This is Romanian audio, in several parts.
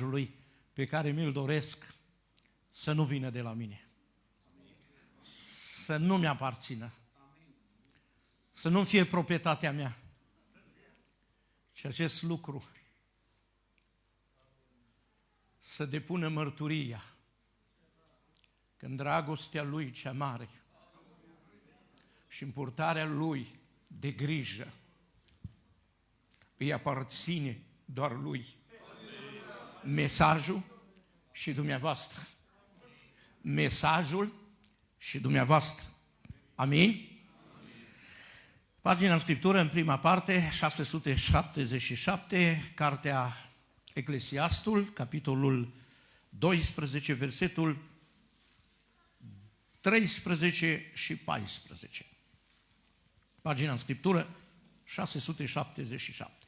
Lui pe care mi-l doresc să nu vină de la mine. Să nu mi-aparțină. Să nu fie proprietatea mea. Și acest lucru să depună mărturia că în dragostea Lui cea mare și în purtarea Lui de grijă îi aparține doar Lui. Mesajul și dumneavoastră. Mesajul și dumneavoastră. Amin? Pagina în Scriptură, în prima parte, 677, Cartea Eclesiastul, capitolul 12, versetul 13 și 14. Pagina în Scriptură, 677.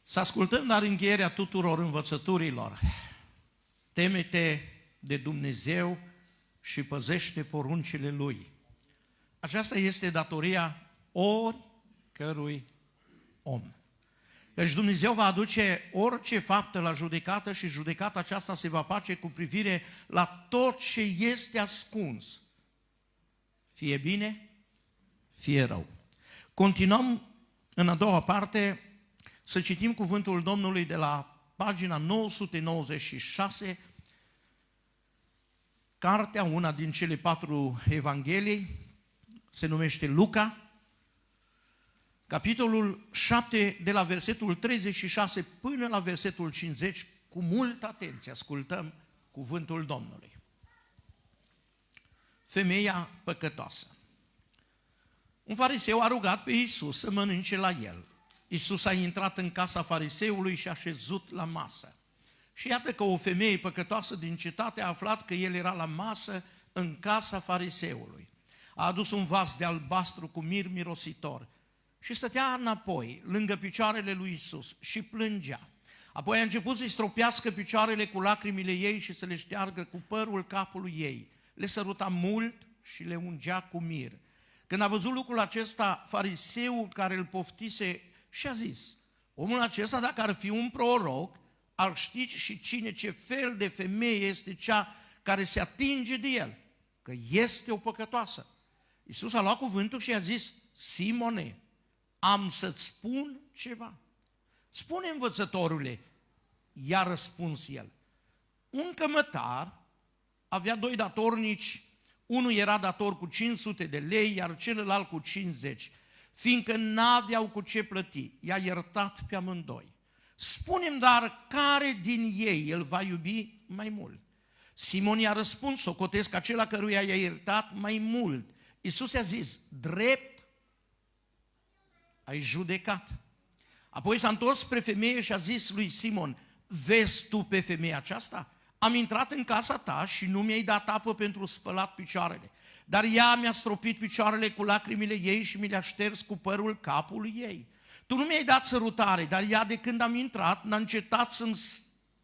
Să ascultăm, dar încheierea tuturor învățăturilor. Teme-te de Dumnezeu și păzește poruncile Lui. Aceasta este datoria oricărui om. Căci Dumnezeu va aduce orice faptă la judecată și judecata aceasta se va face cu privire la tot ce este ascuns. Fie bine, fie rău. Continuăm în a doua parte să citim cuvântul Domnului de la pagina 996, cartea, una din cele 4 Evanghelii, se numește Luca, capitolul 7, de la versetul 36 până la versetul 50, cu multă atenție ascultăm cuvântul Domnului. Femeia păcătoasă. Un fariseu a rugat pe Iisus să mănânce la el. Iisus a intrat în casa fariseului și a șezut la masă. Și iată că o femeie păcătoasă din cetate a aflat că el era la masă în casa fariseului. A adus un vas de albastru cu mir mirositor și stătea înapoi, lângă picioarele lui Iisus și plângea. Apoi a început să-i stropească picioarele cu lacrimile ei și să le șteargă cu părul capului ei. Le săruta mult și le ungea cu mir. Când a văzut lucrul acesta, fariseul care îl poftise și-a zis: omul acesta, dacă ar fi un proroc, ar ști și cine, ce fel de femeie este cea care se atinge de el, că este o păcătoasă. Iisus a luat cuvântul și i-a zis: Simone, am să-ți spun ceva. Spune, învățătorule, i-a răspuns el. Un cămătar avea 2 datornici, unul era dator cu 500 de lei, iar celălalt cu 50. Fiindcă n-aveau cu ce plăti, i-a iertat pe amândoi. Spune-mi dar care din ei îl va iubi mai mult? Simon i-a răspuns: socotesc acela căruia i-a iertat mai mult. Iisus i-a zis: drept ai judecat. Apoi s-a întors spre femeie și a zis lui Simon: vezi tu pe femeia aceasta? Am intrat în casa ta și nu mi-ai dat apă pentru spălat picioarele, dar ea mi-a stropit picioarele cu lacrimile ei și mi le-a șters cu părul capului ei. Tu nu mi-ai dat sărutare, dar ea, de când am intrat, n-a încetat să-mi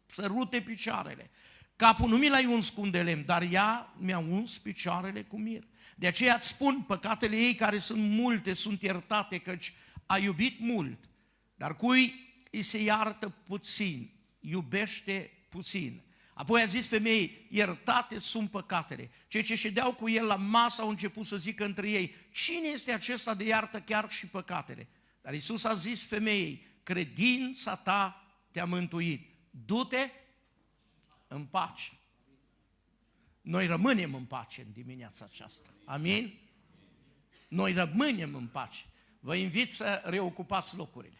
sărute picioarele. Capul nu mi l-ai uns cu un de lemn, dar ea mi-a uns picioarele cu mir. De aceea îți spun, păcatele ei, care sunt multe, sunt iertate, căci a iubit mult. Dar cui îi se iartă puțin, iubește puțin. Apoi a zis femeii: iertate sunt păcatele. Cei ce ședeau cu el la masă au început să zică între ei: cine este acesta de iartă chiar și păcatele? Dar Iisus a zis femeii: credința ta te-a mântuit. Du-te în pace. Noi rămânem în pace în dimineața aceasta. Amin? Noi rămânem în pace. Vă invit să reocupați locurile.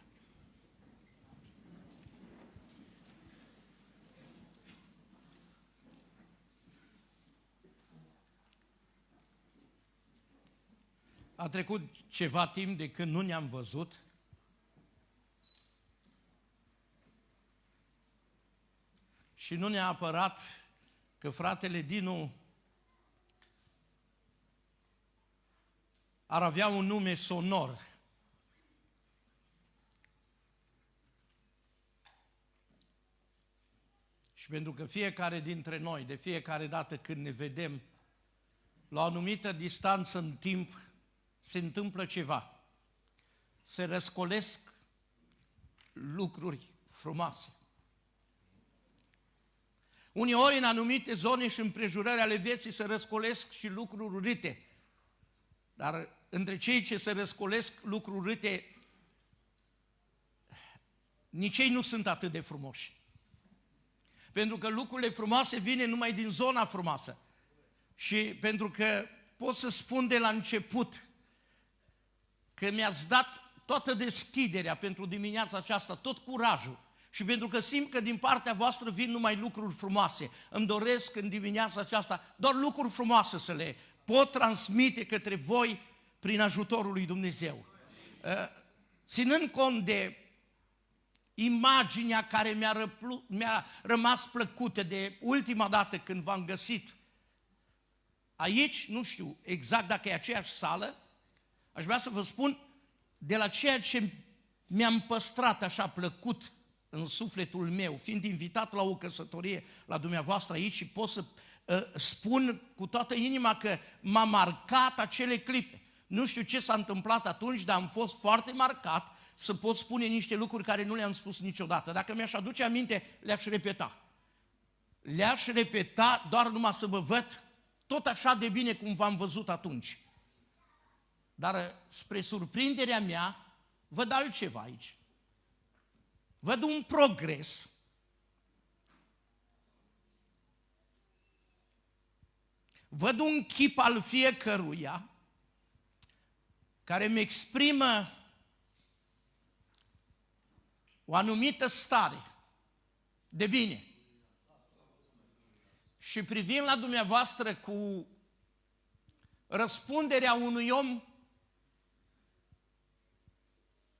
A trecut ceva timp de când nu ne-am văzut. Și nu ne-a apărat că fratele Dinu ar avea un nume sonor. Și pentru că fiecare dintre noi, de fiecare dată când ne vedem, la o anumită distanță în timp, se întâmplă ceva. Se răscolesc lucruri frumoase. Uneori în anumite zone și împrejurări ale vieții se răscolesc și lucruri urâte, dar între cei ce se răscolesc lucruri urâte, nici ei nu sunt atât de frumoși. Pentru că lucrurile frumoase vin numai din zona frumoasă. Și pentru că pot să spun de la început că mi-ați dat toată deschiderea pentru dimineața aceasta, tot curajul. Și pentru că simt că din partea voastră vin numai lucruri frumoase, îmi doresc în dimineața aceasta doar lucruri frumoase să le pot transmite către voi prin ajutorul lui Dumnezeu. Ținând cont de imaginea care mi-a rămas plăcută de ultima dată când v-am găsit aici, nu știu exact dacă e aceeași sală, aș vrea să vă spun de la ceea ce mi-am păstrat așa plăcut în sufletul meu, fiind invitat la o căsătorie la dumneavoastră aici și pot să spun cu toată inima că m-a marcat acele clipe. Nu știu ce s-a întâmplat atunci, dar am fost foarte marcat să pot spune niște lucruri care nu le-am spus niciodată. Dacă mi-aș aduce aminte, le-aș repeta. Le-aș repeta doar numai să vă văd tot așa de bine cum v-am văzut atunci. Dar spre surprinderea mea, văd altceva aici. Văd un progres. Văd un chip al fiecăruia care îmi exprimă o anumită stare de bine. Și privind la dumneavoastră cu răspunderea unui om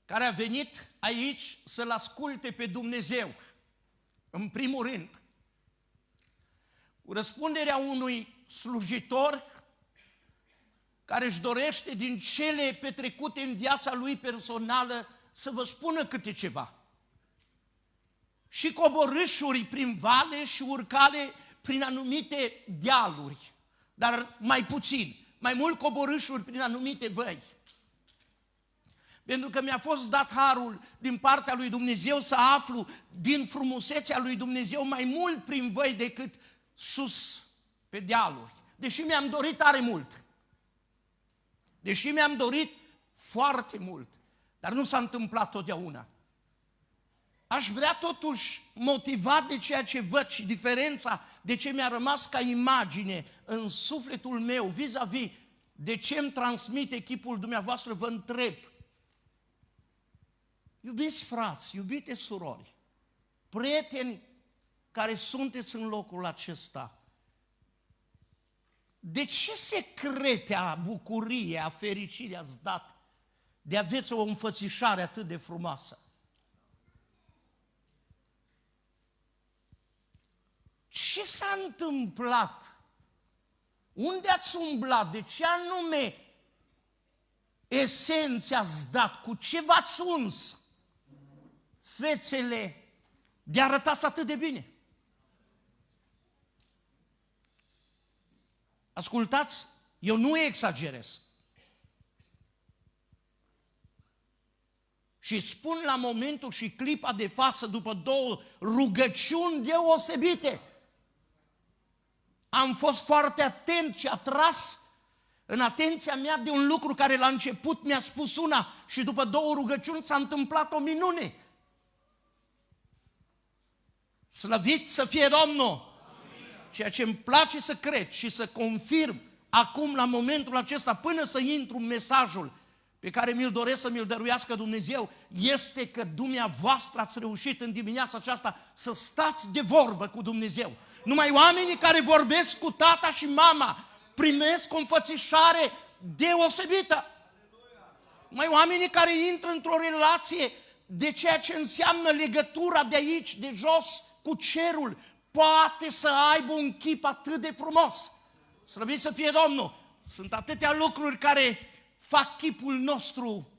care a venit aici să-L asculte pe Dumnezeu, în primul rând, cu răspunderea unui slujitor care își dorește din cele petrecute în viața lui personală să vă spună câte ceva. Și coborâșuri prin vale și urcare prin anumite dealuri, dar mai puțin, mai mult coborâșuri prin anumite văi. Pentru că mi-a fost dat harul din partea lui Dumnezeu să aflu din frumusețea lui Dumnezeu mai mult prin văi decât sus pe dealuri. Deși mi-am dorit tare mult. Deși mi-am dorit foarte mult. Dar nu s-a întâmplat totdeauna. Aș vrea totuși, motivat de ceea ce văd și diferența de ce mi-a rămas ca imagine în sufletul meu vis-a-vis de ce îmi transmite chipul dumneavoastră, vă întreb. Iubiți frați, iubite surori, prieteni care sunteți în locul acesta, de ce secrete a bucuriei, a fericirii ați dat de aveți o înfățișare atât de frumoasă? Ce s-a întâmplat? Unde ați umblat? De ce anume esenția ați dat? Cu ce v-ați uns fețele de arătați atât de bine? Ascultați, eu nu exagerez. Și spun la momentul și clipa de față, după 2 rugăciuni deosebite, am fost foarte atent și atras în atenția mea de un lucru care la început mi-a spus una și după 2 rugăciuni s-a întâmplat o minune. Slăvit să fie Domnul! Ceea ce îmi place să cred și să confirm acum, la momentul acesta, până să intru în mesajul pe care mi-l doresc să mi-l dăruiască Dumnezeu, este că dumneavoastră ați reușit în dimineața aceasta să stați de vorbă cu Dumnezeu. Numai oamenii care vorbesc cu tata și mama primesc o înfățișare deosebită. Numai oamenii care intră într-o relație de ceea ce înseamnă legătura de aici, de jos, cu cerul, poate să aibă un chip atât de frumos. Slăvit să fie Domnul! Sunt atâtea lucruri care fac chipul nostru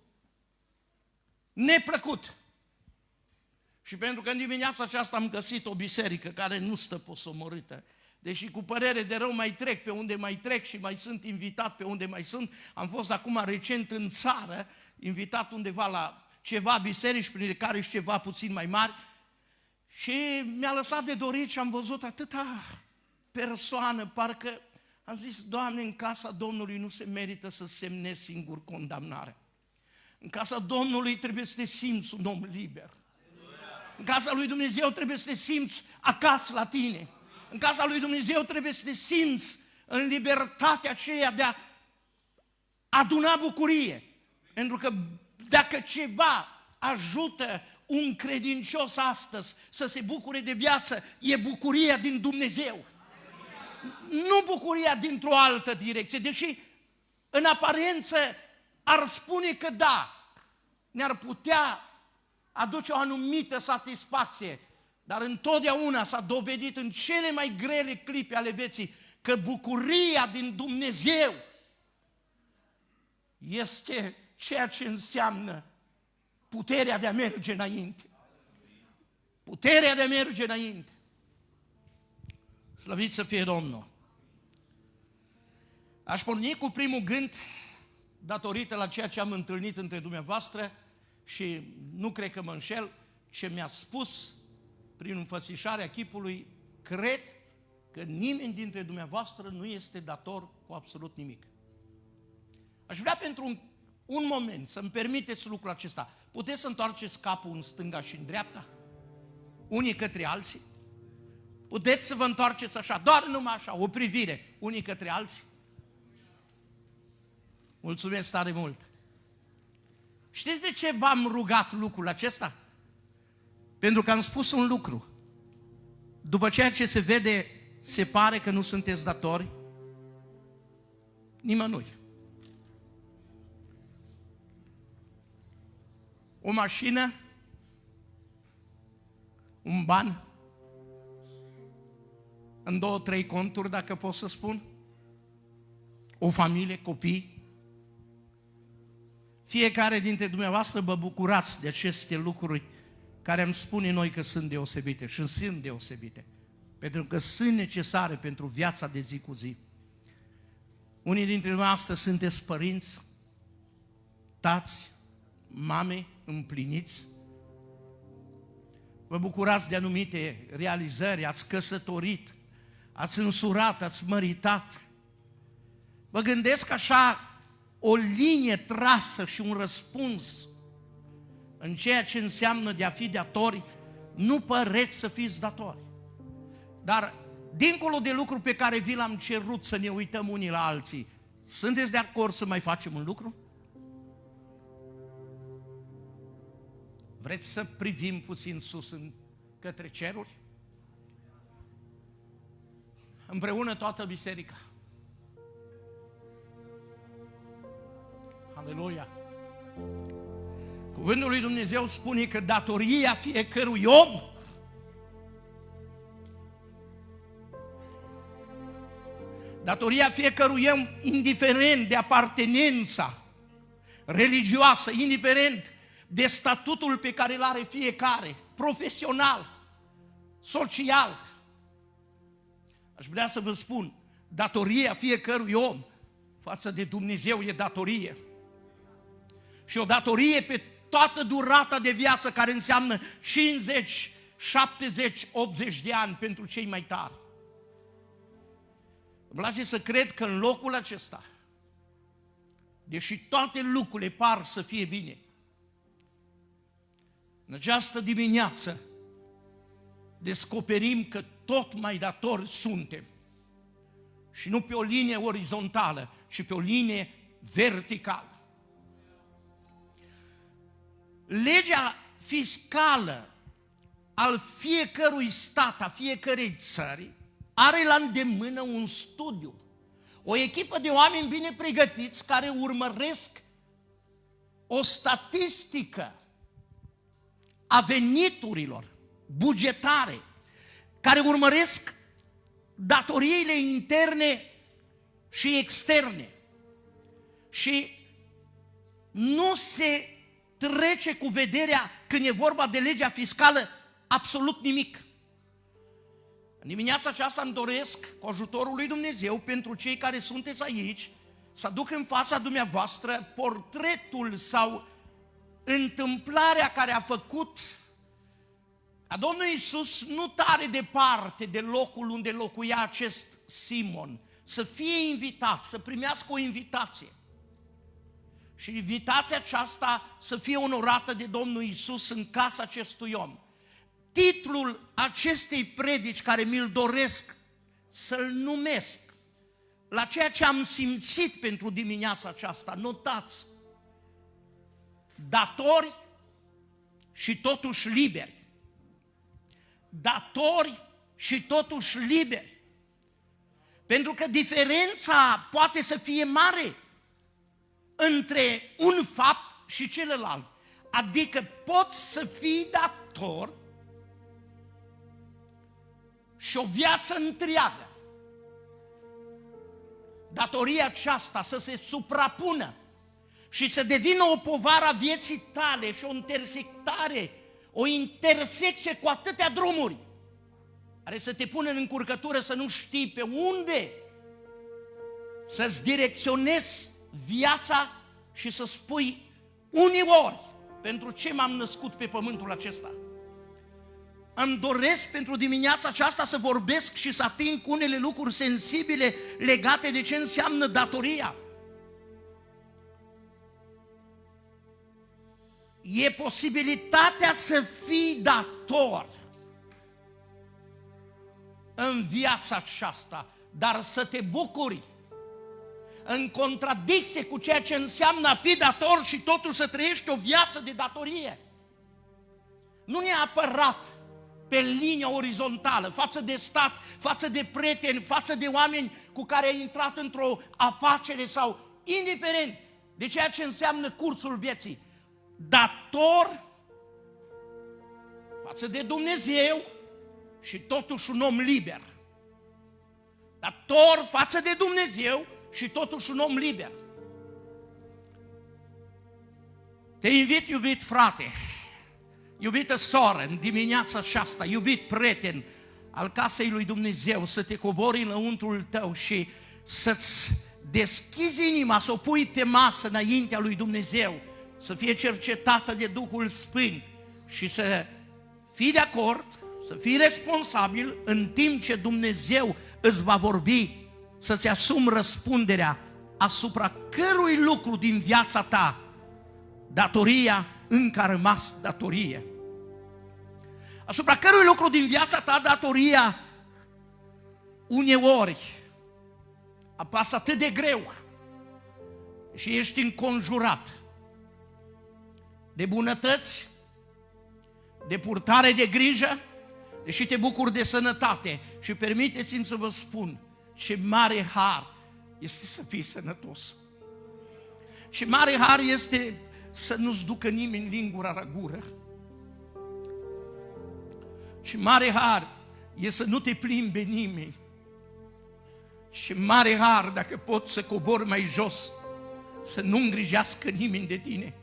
neplăcut. Și pentru că în dimineața aceasta am găsit o biserică care nu stă posomorâtă, deși cu părere de rău mai trec pe unde mai trec și mai sunt invitat pe unde mai sunt, am fost acum recent în țară, invitat undeva la ceva biserici, printre care și ceva puțin mai mari, și mi-a lăsat de dorit și am văzut atâta persoană, parcă am zis, Doamne, în casa Domnului nu se merită să semnezi singur condamnare. În casa Domnului trebuie să te simți un om liber. În casa lui Dumnezeu trebuie să te simți acasă la tine. În casa lui Dumnezeu trebuie să te simți în libertatea aceea de a aduna bucurie. Pentru că dacă ceva ajută un credincios astăzi să se bucure de viață, e bucuria din Dumnezeu. Nu bucuria dintr-o altă direcție, deși în aparență ar spune că da, ne-ar putea aduce o anumită satisfacție, dar întotdeauna s-a dovedit în cele mai grele clipe ale vieții că bucuria din Dumnezeu este ceea ce înseamnă puterea de a merge înainte. Puterea de a merge înainte. Slăvit să fie Domnul! Aș porni cu primul gând, datorită la ceea ce am întâlnit între dumneavoastră și nu cred că mă înșel, ce mi-a spus prin înfățișarea chipului, cred că nimeni dintre dumneavoastră nu este dator cu absolut nimic. Aș vrea pentru un moment să-mi permiteți lucrul acesta. Puteți să întoarceți capul în stânga și în dreapta? Unii către alții? Puteți să vă întoarceți așa, doar numai așa, o privire, unii către alții? Mulțumesc tare mult! Știți de ce v-am rugat lucrul acesta? Pentru că am spus un lucru. După ceea ce se vede, se pare că nu sunteți datori nimănui. O mașină, un ban, în 2-3 conturi, dacă pot să spun, o familie, copii. Fiecare dintre dumneavoastră vă bucurați de aceste lucruri care îmi spune noi că sunt deosebite și sunt deosebite, pentru că sunt necesare pentru viața de zi cu zi. Unii dintre noastre sunteți părinți, tați, mame împliniți, vă bucurați de anumite realizări, ați căsătorit, ați însurat, ați măritat. Vă gândesc așa o linie trasă și un răspuns în ceea ce înseamnă de a fi datori, nu păreți să fiți datori. Dar dincolo de lucru pe care vi l-am cerut să ne uităm unii la alții, sunteți de acord să mai facem un lucru? Vreți să privim puțin sus către ceruri? Împreună toată biserica. Aleluia! Cuvântul lui Dumnezeu spune că datoria fiecărui om om, indiferent de apartenența religioasă, indiferent de statutul pe care îl are fiecare, profesional, social, aș vrea să vă spun, datoria fiecărui om față de Dumnezeu e datorie. Și o datorie pe toată durata de viață, care înseamnă 50, 70, 80 de ani pentru cei mai tari. Îmi place să cred că în locul acesta, deși toate lucrurile par să fie bine, în această dimineață descoperim că tot mai datori suntem. Și nu pe o linie orizontală, ci pe o linie verticală. Legea fiscală al fiecărui stat, a fiecărei țări, are la îndemână un studiu. O echipă de oameni bine pregătiți care urmăresc o statistică a veniturilor bugetare, care urmăresc datoriile interne și externe. Și nu se trece cu vederea, când e vorba de legea fiscală, absolut nimic. În dimineața aceasta îmi doresc, cu ajutorul lui Dumnezeu, pentru cei care sunteți aici, să aduc în fața dumneavoastră portretul sau întâmplarea care a făcut ca Domnul Iisus nu tare departe de locul unde locuia acest Simon, să fie invitat, să primească o invitație. Și invitația aceasta să fie onorată de Domnul Iisus în casa acestui om. Titlul acestei predici care mi-l doresc să-l numesc la ceea ce am simțit pentru dimineața aceasta, notați: datori și totuși liberi. Datori și totuși liberi. Pentru că diferența poate să fie mare între un fapt și celălalt. Adică poți să fii dator și o viață întreagă. Datoria aceasta să se suprapună și să devină o povară a vieții tale și o intersecție cu atâtea drumuri, care să te pună în încurcătură să nu știi pe unde să-ți direcționezi viața și să spui uneori: pentru ce m-am născut pe pământul acesta? Îmi doresc pentru dimineața aceasta să vorbesc și să ating unele lucruri sensibile legate de ce înseamnă datoria. E posibilitatea să fii dator în viața aceasta, dar să te bucuri în contradicție cu ceea ce înseamnă a fi dator și totuși să trăiești o viață de datorie. Nu neapărat pe linia orizontală, față de stat, față de prieteni, față de oameni cu care ai intrat într-o afacere sau indiferent de ceea ce înseamnă cursul vieții. Dator față de Dumnezeu și totuși un om liber. Dator față de Dumnezeu și totuși un om liber. Te invit, iubit frate, iubită soră, în dimineața aceasta, iubit prieten al casei lui Dumnezeu, să te cobori înăuntrul tău și să-ți deschizi inima, să o pui pe masă înaintea lui Dumnezeu, să fie cercetată de Duhul Sfânt și să fii de acord, să fii responsabil în timp ce Dumnezeu îți va vorbi, să-ți asumi răspunderea asupra cărui lucru din viața ta datoria încă a rămas datorie. Asupra cărui lucru din viața ta datoria uneori apasă atât de greu și ești înconjurat de bunătăți, de purtare de grijă, deși te bucuri de sănătate. Și permiteți-mi să vă spun ce mare har este să fii sănătos. Ce mare har este să nu-ți ducă nimeni lingura la gură. Ce mare har e să nu te plimbe nimeni. Ce mare har dacă poți să cobori mai jos, să nu îngrijească nimeni de tine.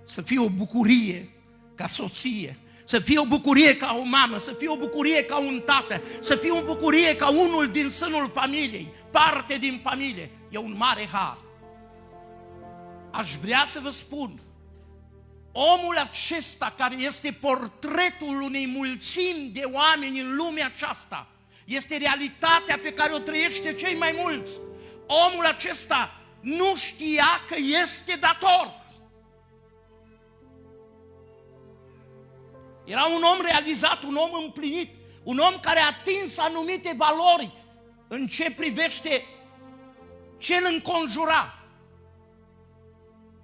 Să fie o bucurie ca soție, să fie o bucurie ca o mamă, să fie o bucurie ca un tată, să fie o bucurie ca unul din sânul familiei, parte din familie. E un mare har. Aș vrea să vă spun, omul acesta care este portretul unei mulțimi de oameni în lumea aceasta, este realitatea pe care o trăiește cei mai mulți. Omul acesta nu știa că este dator. Era un om realizat, un om împlinit, un om care a atins anumite valori în ce privește ce îl înconjura.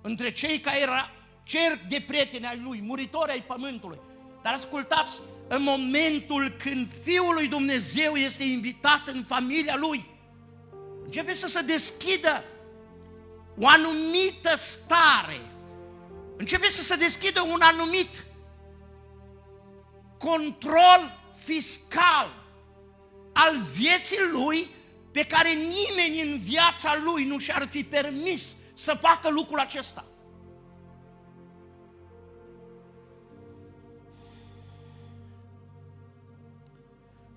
Între cei care era cerc de prieteni ai lui, muritori ai pământului. Dar ascultați, în momentul când Fiul lui Dumnezeu este invitat în familia lui, începe să se deschidă o anumită stare, începe să se deschidă un anumit control fiscal al vieții lui, pe care nimeni în viața lui nu și-ar fi permis să facă lucrul acesta.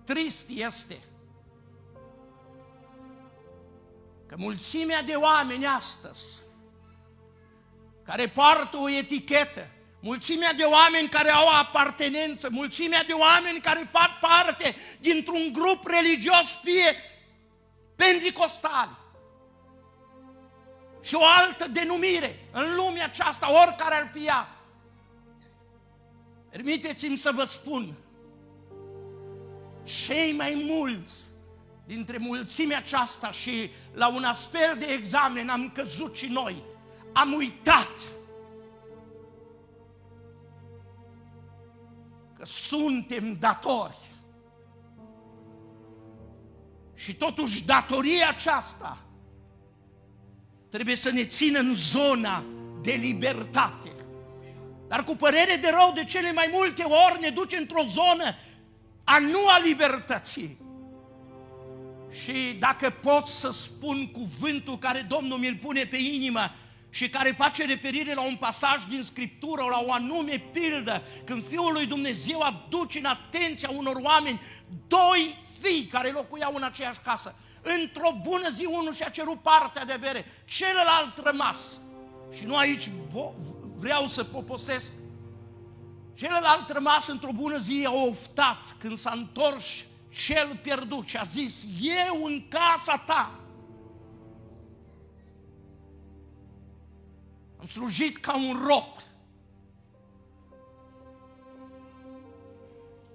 Trist este că mulțimea de oameni astăzi care poartă o etichetă mulțimea de oameni care au apartenență, mulțimea de oameni care fac parte dintr-un grup religios, fie pentecostal și o altă denumire în lumea aceasta, oricare ar fi ea. Permiteți-mi să vă spun, cei mai mulți dintre mulțimea aceasta, și la un astfel de examen am căzut și noi, am uitat că suntem datori. Și totuși datoria aceasta trebuie să ne țină în zona de libertate. Dar cu părere de rău, de cele mai multe ori ne duce într-o zonă a nu a libertății. Și dacă pot să spun cuvântul care Domnul mi-l pune pe inimă și care face referire la un pasaj din Scriptură, la o anume pildă, când Fiul lui Dumnezeu aduce în atenția unor oameni doi fii care locuiau în aceeași casă. Într-o bună zi unul și-a cerut partea de bere, celălalt rămas. Și nu aici vreau să poposesc. Celălalt rămas într-o bună zi a oftat când s-a întors cel pierdut și a zis: eu în casa ta am slujit ca un rob.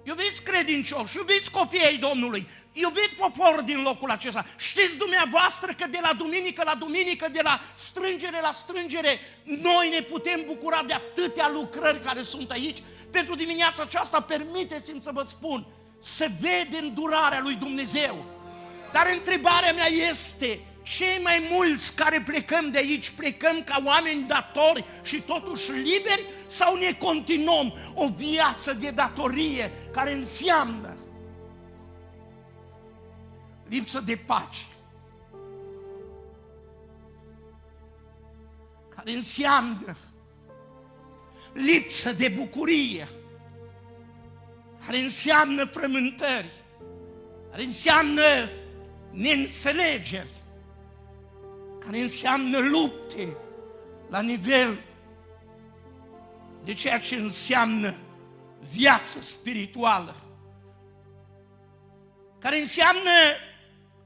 Iubiți credincioși, iubiți copiii ai Domnului, iubit popor din locul acesta, știți dumneavoastră că de la duminică la duminică, de la strângere la strângere, noi ne putem bucura de atâtea lucrări care sunt aici. Pentru dimineața aceasta, permiteți-mi să vă spun, se vede îndurarea lui Dumnezeu. Dar întrebarea mea este, cei mai mulți care plecăm de aici, plecăm ca oameni datori și totuși liberi, sau ne continuăm o viață de datorie care înseamnă lipsă de pace, care înseamnă lipsă de bucurie, care înseamnă frământări, care înseamnă neînțelegeri, care înseamnă lupte la nivel de ceea ce înseamnă viață spirituală, care înseamnă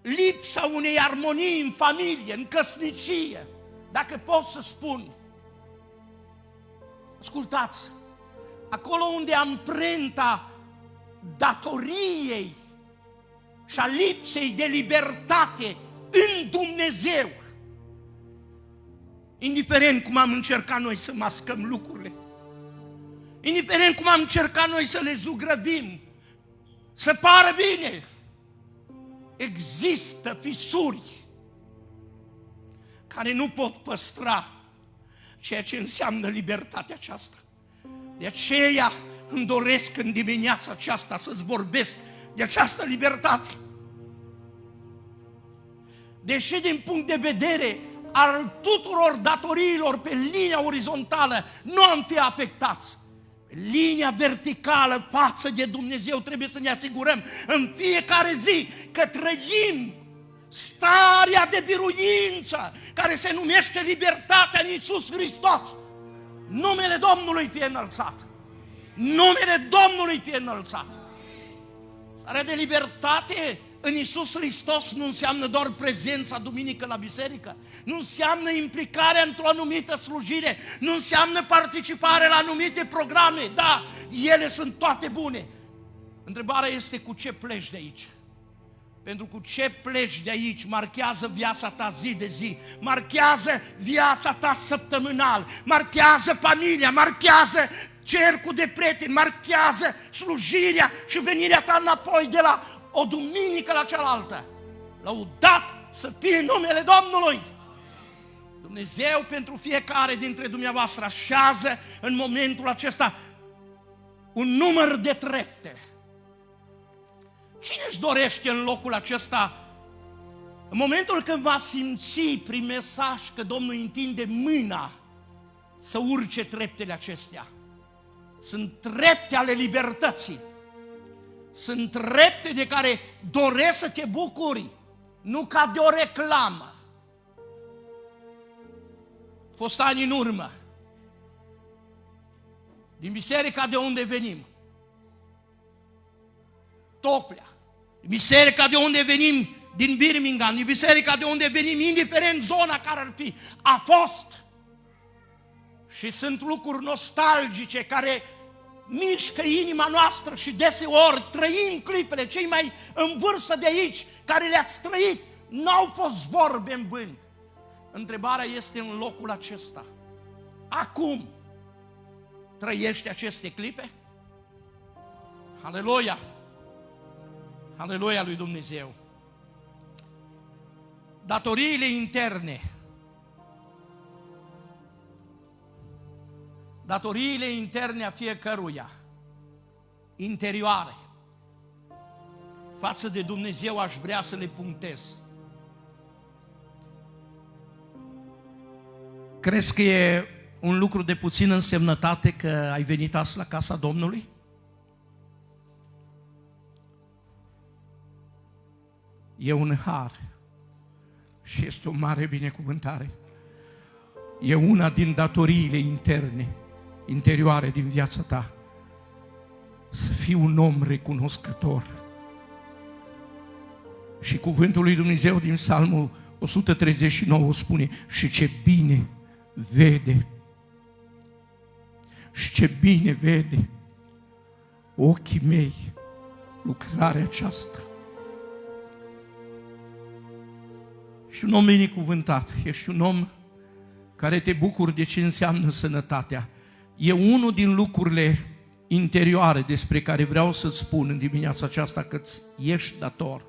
lipsa unei armonii în familie, în căsnicie, dacă pot să spun. Ascultați, acolo unde amprenta datoriei și a lipsei de libertate în Dumnezeu, indiferent cum am încercat noi să mascăm lucrurile, indiferent cum am încercat noi să le zugrăbim, să pară bine, există fisuri care nu pot păstra ceea ce înseamnă libertatea aceasta. De aceea îmi doresc în dimineața aceasta să-ți vorbesc de această libertate. Deși din punct de vedere al tuturor datoriilor pe linia orizontală nu am fi afectați, linia verticală față de Dumnezeu trebuie să ne asigurăm în fiecare zi că trăim starea de biruință care se numește libertatea în Iisus Hristos. Numele Domnului fie înălțat. Numele Domnului fie înălțat. Starea de libertate în Iisus Hristos nu înseamnă doar prezența duminică la biserică, nu înseamnă implicarea într-o anumită slujire, nu înseamnă participare la anumite programe. Da, ele sunt toate bune. Întrebarea este cu ce pleci de aici. Pentru cu ce pleci de aici marchează viața ta zi de zi, marchează viața ta săptămânal, marchează familia, marchează cercul de prieteni, marchează slujirea și venirea ta înapoi de la o duminică la cealaltă. Lăudat să fie numele Domnului! Dumnezeu pentru fiecare dintre dumneavoastră așează în momentul acesta un număr de trepte. Cine își dorește în locul acesta, în momentul când va simți prin mesaj că Domnul întinde mâna, să urce treptele acestea? Sunt trepte ale libertății. Sunt trepte de care doresc să te bucuri, nu ca de o reclamă. A fost ani în urmă. din biserica de unde venim, Toplea, din biserica de unde venim, din Birmingham, din biserica de unde venim, indiferent zona care ar fi, a fost. Și sunt lucruri nostalgice care mișcă inima noastră și deseori trăim clipele, cei mai în vârstă de aici, care le-ați trăit, n-au fost vorbe în vânt. Întrebarea este în locul acesta. Acum trăiești aceste clipe? Aleluia! Aleluia lui Dumnezeu! Datoriile interne, datoriile interne a fiecăruia, interioare, față de Dumnezeu aș vrea să le punctez. Crezi că e un lucru de puțină însemnătate că ai venit azi la casa Domnului? E un har și este o mare binecuvântare. E una din datoriile interne, interioare din viața ta, să fii un om recunoscător. Și cuvântul lui Dumnezeu din Psalmul 139 spune: și ce bine vede, și ce bine vede ochii mei lucrarea aceasta. Și un om binecuvântat, ești un om care te bucuri de ce înseamnă sănătatea. E unul din lucrurile interioare despre care vreau să-ți spun în dimineața aceasta că ești dator.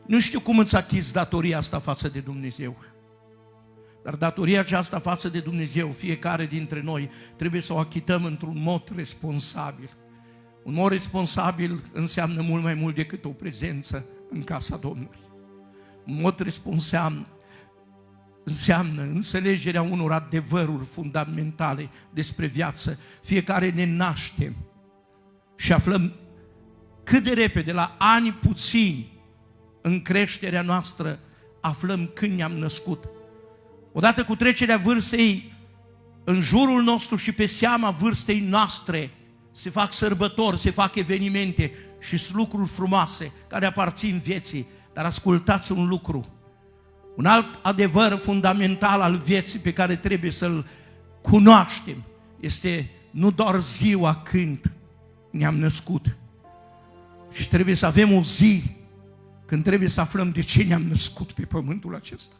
Nu știu cum îți achizi datoria asta față de Dumnezeu, dar datoria aceasta față de Dumnezeu, fiecare dintre noi trebuie să o achităm într-un mod responsabil. Un mod responsabil înseamnă mult mai mult decât o prezență în casa Domnului. Un mod responsabil înseamnă înțelegerea unor adevăruri fundamentale despre viață. Fiecare ne naștem și aflăm cât de repede, la ani puțini, în creșterea noastră, aflăm când ne-am născut. Odată cu trecerea vârstei, în jurul nostru și pe seama vârstei noastre, se fac sărbători, se fac evenimente și sunt lucruri frumoase care aparțin vieții. Dar ascultați un lucru, un alt adevăr fundamental al vieții pe care trebuie să-l cunoaștem, este nu doar ziua când ne-am născut, și trebuie să avem o zi când trebuie să aflăm de ce ne-am născut pe pământul acesta.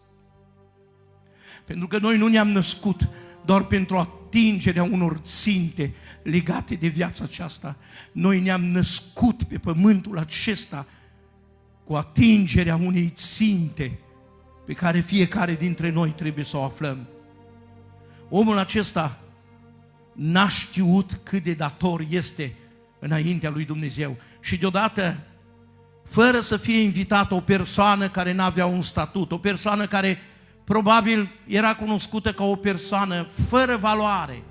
Pentru că noi nu ne-am născut doar pentru atingerea unor ținte legate de viața aceasta. Noi ne-am născut pe pământul acesta cu atingerea unei ținte pe care fiecare dintre noi trebuie să o aflăm. Omul acesta n-a știut cât de dator este înaintea lui Dumnezeu. Și deodată, fără să fie invitată o persoană care n-avea un statut, o persoană care probabil era cunoscută ca o persoană fără valoare,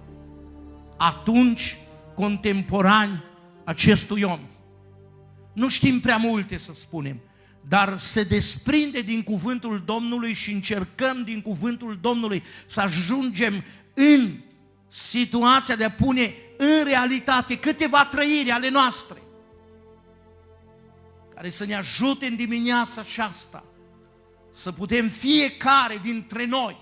atunci contemporani acestui om, nu știm prea multe să spunem, dar se desprinde din cuvântul Domnului și încercăm din cuvântul Domnului să ajungem în situația de a pune în realitate câteva trăiri ale noastre care să ne ajute în dimineața aceasta să putem fiecare dintre noi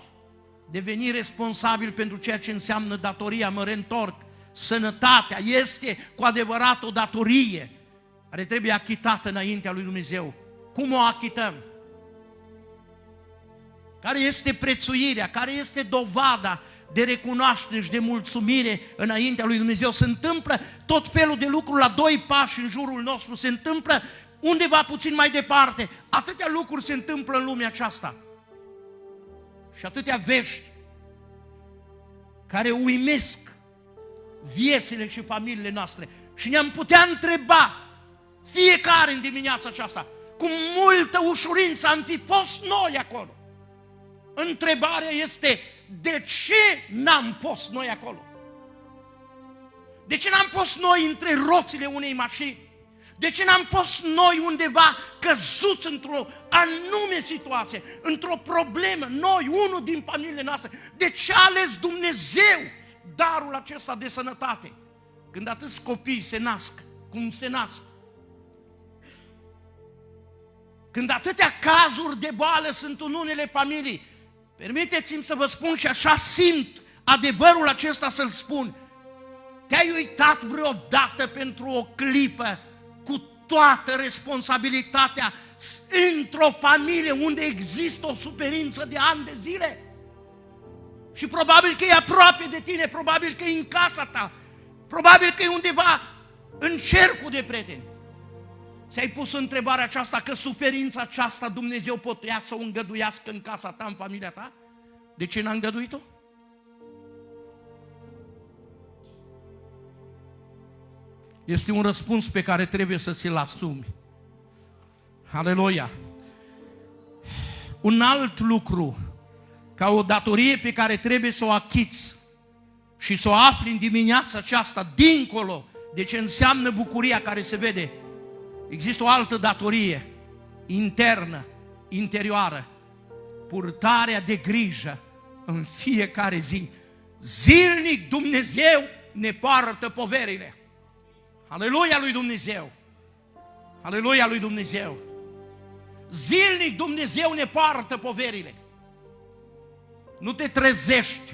deveni responsabil pentru ceea ce înseamnă datoria. Mă reîntorc, sănătatea este cu adevărat o datorie care trebuie achitată înaintea lui Dumnezeu. Cum o achităm? Care este prețuirea? Care este dovada de recunoaștere și de mulțumire înaintea lui Dumnezeu? Se întâmplă tot felul de lucruri la 2 pași în jurul nostru, se întâmplă undeva puțin mai departe. Atâtea lucruri se întâmplă în lumea aceasta și atâtea vești care uimesc viețile și familiile noastre. Și ne-am putea întreba fiecare în dimineața aceasta, cu multă ușurință am fi fost noi acolo. Întrebarea este, de ce n-am fost noi acolo? De ce n-am fost noi între roțile unei mașini? De ce n-am fost noi undeva căzuți într-o anume situație, într-o problemă, noi, unul din familiile noastre? De ce a ales Dumnezeu darul acesta de sănătate? când atâți copii se nasc, cum se nasc, când atâtea cazuri de boală sunt în unele familii, permiteți-mi să vă spun și așa simt adevărul acesta să-l spun. Te-ai uitat vreodată pentru o clipă cu toată responsabilitatea într-o familie unde există o suferință de ani de zile? Și probabil că e aproape de tine, probabil că e în casa ta, probabil că e undeva în cercul de prieteni. Ți-ai pus întrebarea aceasta că suferința aceasta Dumnezeu putea să o îngăduiască în casa ta, în familia ta? De ce n-a îngăduit-o? Este un răspuns pe care trebuie să ți-l asumi. Aleluia! Un alt lucru, ca o datorie pe care trebuie să o achiți și să o afli în dimineața aceasta, dincolo de ce înseamnă bucuria care se vede, există o altă datorie internă, interioară, purtarea de grijă în fiecare zi. Zilnic Dumnezeu ne poartă poverile. Aleluia lui Dumnezeu! Aleluia lui Dumnezeu! Zilnic Dumnezeu ne poartă poverile. Nu te trezești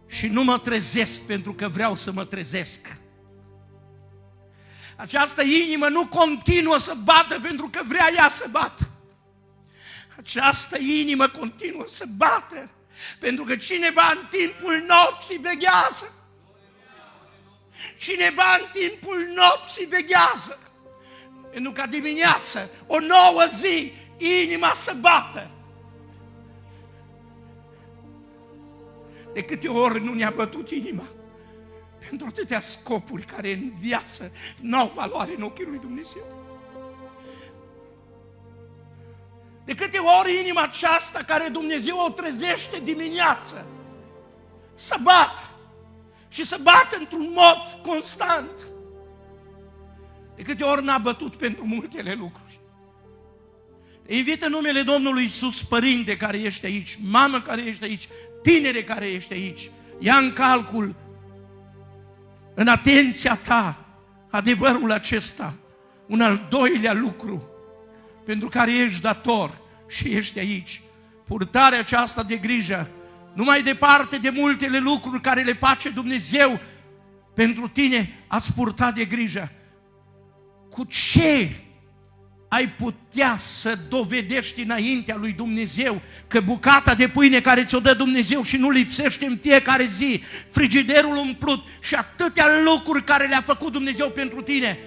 și nu mă trezesc pentru că vreau să mă trezesc. Această inimă nu continuă să bată pentru că vrea ea să bată. Această inimă continuă să bată pentru că cineva în timpul nopții veghează. Cineva în timpul nopții veghează. Pentru că dimineață, o nouă zi, inima să bată. De câte ori nu ne-a bătut inima pentru atâtea scopuri care în viață n-au valoare în ochii lui Dumnezeu. De câte ori inima aceasta care Dumnezeu o trezește dimineață să bată și să bată într-un mod constant. De câte ori n-a bătut pentru multele lucruri. Te invit în numele Domnului Iisus, părinte care ești aici, mamă care ești aici, tinere care ești aici, ia în calcul, în atenția ta, adevărul acesta, un al doilea lucru pentru care ești dator și ești aici. Purtarea aceasta de grijă, nu mai departe de multele lucruri care le face Dumnezeu pentru tine, ați purtat de grijă. Cu ce ai putea să dovedești înaintea lui Dumnezeu că bucata de pâine care ți-o dă Dumnezeu și nu lipsește în fiecare zi, frigiderul umplut și atâtea lucruri care le-a făcut Dumnezeu pentru tine,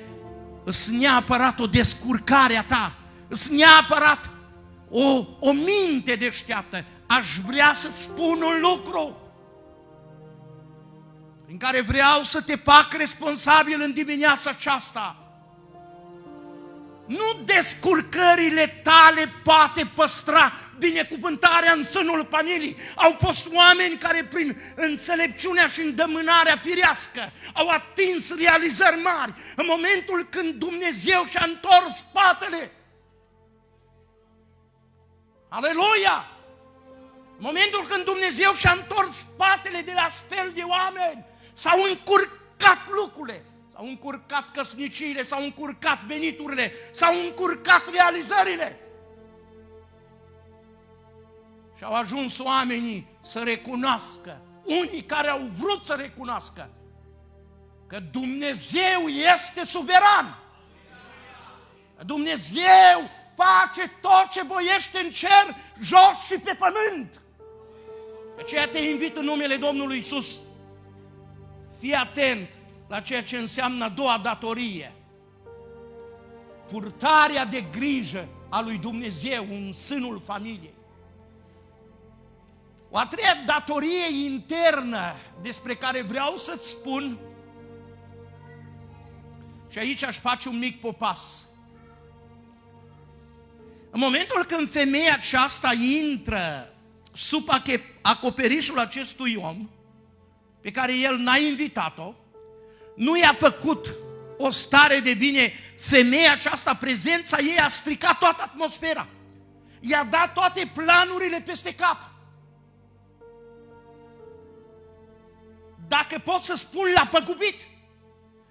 îți neapărat o descurcare a ta, îți neapărat o minte deșteaptă. Aș vrea să-ți spun un lucru prin care vreau să te fac responsabil în dimineața aceasta. Nu descurcările tale poate păstra binecuvântarea în sânul familiei. Au fost oameni care prin înțelepciunea și îndemânarea firească au atins realizări mari. În momentul când Dumnezeu și-a întors spatele. Aleluia! În momentul când Dumnezeu și-a întors spatele de la astfel de oameni, s-au încurcat lucrurile. S-au încurcat căsniciile, s-au încurcat veniturile, s-au încurcat realizările. Și au ajuns oamenii să recunoască, unii care au vrut să recunoască, că Dumnezeu este suveran. Dumnezeu face tot ce voiește în cer, jos și pe pământ. De aceea te invit în numele Domnului Iisus. Fii atent la ceea ce înseamnă a doua datorie. Purtarea de grijă a lui Dumnezeu în sânul familiei. O a treia datorie internă despre care vreau să-ți spun, și aici aș face un mic popas. În momentul când femeia aceasta intră sub acoperișul acestui om, pe care el n-a invitat-o, nu i-a făcut o stare de bine, femeia aceasta, prezența ei a stricat toată atmosfera. I-a dat toate planurile peste cap. dacă pot să spun, l-a păgubit.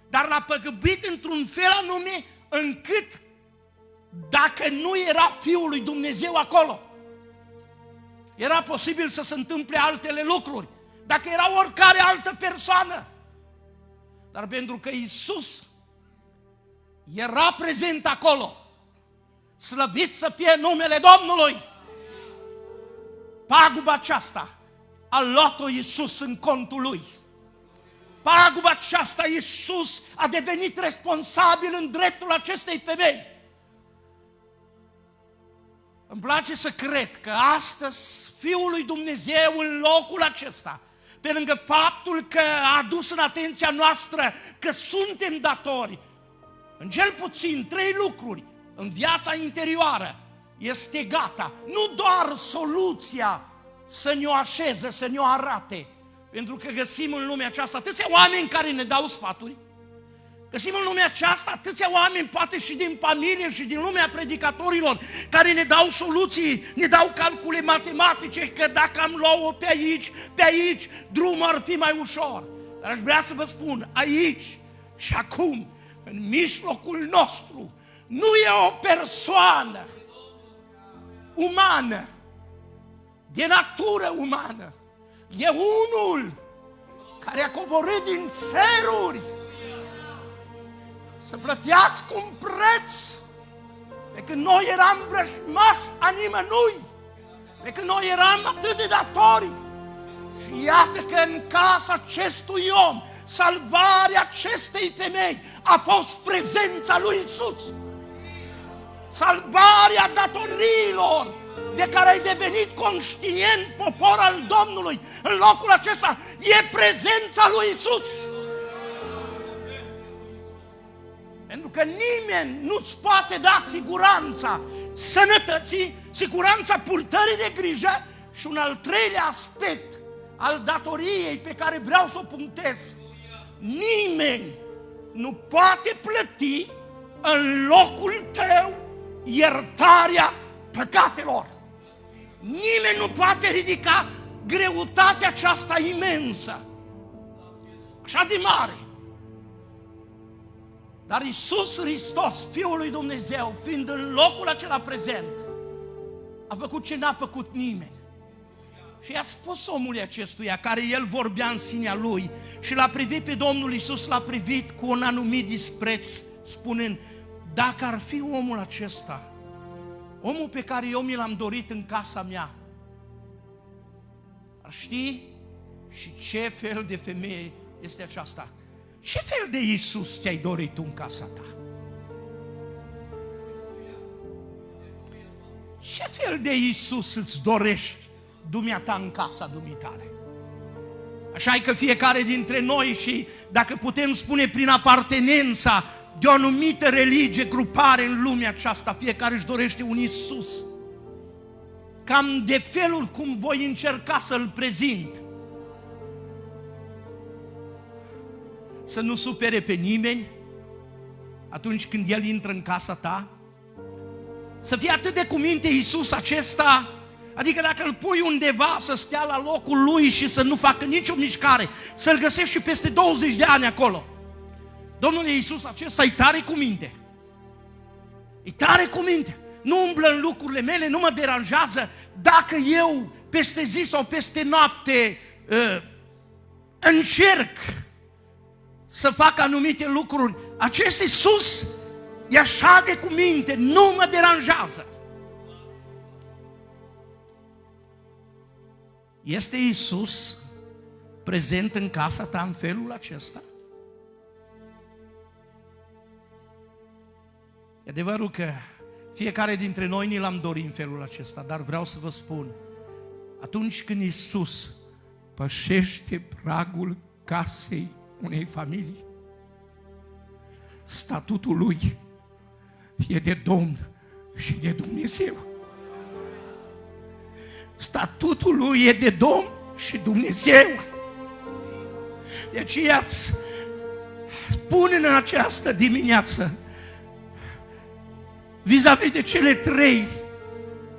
Dar l-a păgubit într-un fel anume încât dacă nu era Fiul lui Dumnezeu acolo, era posibil să se întâmple altele lucruri. Dacă era oricare altă persoană. Dar pentru că Iisus era prezent acolo, slăvit să fie numele Domnului, paguba aceasta a luat-o Iisus în contul Lui. Paguba aceasta Iisus a devenit responsabil în dreptul acestei femei. Îmi place să cred că astăzi Fiul lui Dumnezeu în locul acesta, pe lângă faptul că a adus în atenția noastră că suntem datori, în cel puțin 3 lucruri în viața interioară, este gata. Nu doar soluția să ne o așeze, să ne o arate, pentru că găsim în lumea aceasta atâția oameni care ne dau sfaturi, găsim în lumea aceasta atâția oameni, poate și din familie și din lumea predicatorilor, care ne dau soluții, ne dau calcule matematice, că dacă am luat-o pe aici, drumul ar fi mai ușor. Dar aș vrea să vă spun, aici și acum, în mijlocul nostru, nu e o persoană umană, de natură umană, e unul care a coborât din ceruri să plătească un preț, pe când noi eram vrăjmași a nimănui, pe când noi eram atât de datori. Și iată că în casa acestui om, salvarea acestei femei a fost prezența lui Iisus. Salvarea datoriilor de care ai devenit conștient, popor al Domnului, în locul acesta e prezența lui Iisus. Pentru că nimeni nu-ți poate da siguranța sănătății, siguranța purtării de grijă și un al treilea aspect al datoriei pe care vreau să o punctez. Nimeni nu poate plăti în locul tău iertarea păcatelor. Nimeni nu poate ridica greutatea aceasta imensă, așa de mare. Dar Iisus Hristos, Fiul lui Dumnezeu, fiind în locul acela prezent, a făcut ce n-a făcut nimeni. Și i-a spus omului acestuia, care el vorbea în sinea lui, și l-a privit pe Domnul Iisus, l-a privit cu un anumit dispreț, spunând, dacă ar fi omul acesta, omul pe care eu mi l-am dorit în casa mea, ar ști și ce fel de femeie este aceasta. Ce fel de Iisus ți-ai dorit tu în casa ta? Ce fel de Iisus îți dorești dumneata în casa dumitale? Așa e că fiecare dintre noi, și dacă putem spune prin apartenența de o anumită religie, grupare în lumea aceasta, fiecare își dorește un Iisus. Cam de felul cum voi încerca să-l prezint. Să nu supere pe nimeni atunci când el intră în casa ta. Să fie atât de cu minte Iisus acesta, adică dacă îl pui undeva să stea la locul lui și să nu facă nicio mișcare, să-l găsești și peste 20 de ani acolo. Domnul Iisus acesta e tare cu minte. E tare cu minte. Nu umblă în lucrurile mele, nu mă deranjează dacă eu peste zi sau peste noapte încerc să fac anumite lucruri. Acest Iisus e așa de cu minte, nu mă deranjează. Este Iisus prezent în casa ta în felul acesta? E adevărul că fiecare dintre noi ni l-am dorit în felul acesta, dar vreau să vă spun, atunci când Iisus pășește pragul casei unei familii, statutul lui e de Domn și de Dumnezeu. Statutul lui e de Domn și Dumnezeu. De aceea îți spun în această dimineață, vis-a-vis de cele 3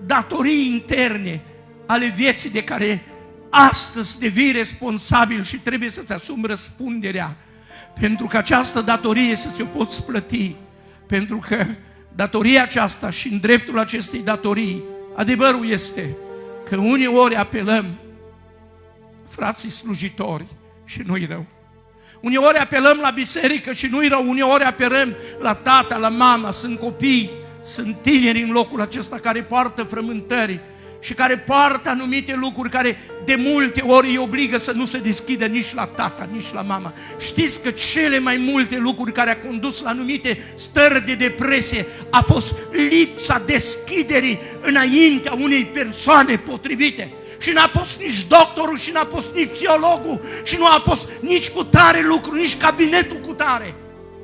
datorii interne ale vieții de care astăzi devii responsabil și trebuie să-ți asumi răspunderea pentru că această datorie să ți-o poți plăti. Pentru că datoria aceasta și în dreptul acestei datorii, adevărul este că uneori apelăm frații slujitori și nu-i rău. Uneori apelăm la biserică și nu-i rău, uneori apelăm la tata, la mama, sunt copii, sunt tineri în locul acesta care poartă frământări și care poartă anumite lucruri care de multe ori îi obligă să nu se deschidă nici la tata, nici la mama. Știți că cele mai multe lucruri care a condus la anumite stări de depresie a fost lipsa deschiderii înaintea unei persoane potrivite. Și n-a fost nici doctorul, și n-a fost nici psihologul, și nu a fost nici cu tare lucru, nici cabinetul cu tare.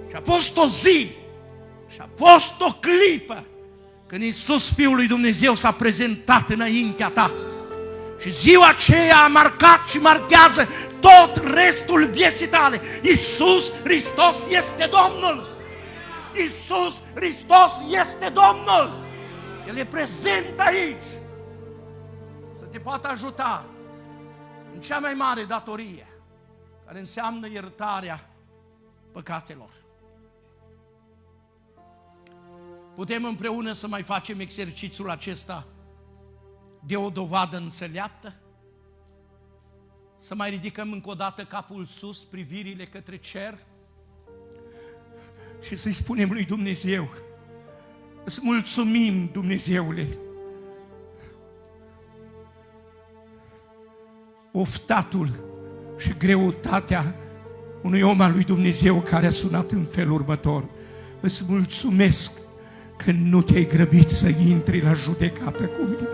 Și a fost o zi, și a fost o clipă, când Iisus, Fiul lui Dumnezeu, s-a prezentat înaintea ta. Și ziua aceea a marcat și marchează tot restul vieții tale. Iisus Hristos este Domnul! Iisus Hristos este Domnul! El e prezent aici să te poată ajuta în cea mai mare datorie, care înseamnă iertarea păcatelor. Putem împreună să mai facem exercițiul acesta de o dovadă înțeleaptă? Să mai ridicăm încă o dată capul sus, privirile către cer și să-i spunem lui Dumnezeu: îți mulțumim, Dumnezeule, oftatul și greutatea unui om al lui Dumnezeu care a sunat în felul următor: îți mulțumesc că nu te-ai grăbit să intri la judecată cu mine.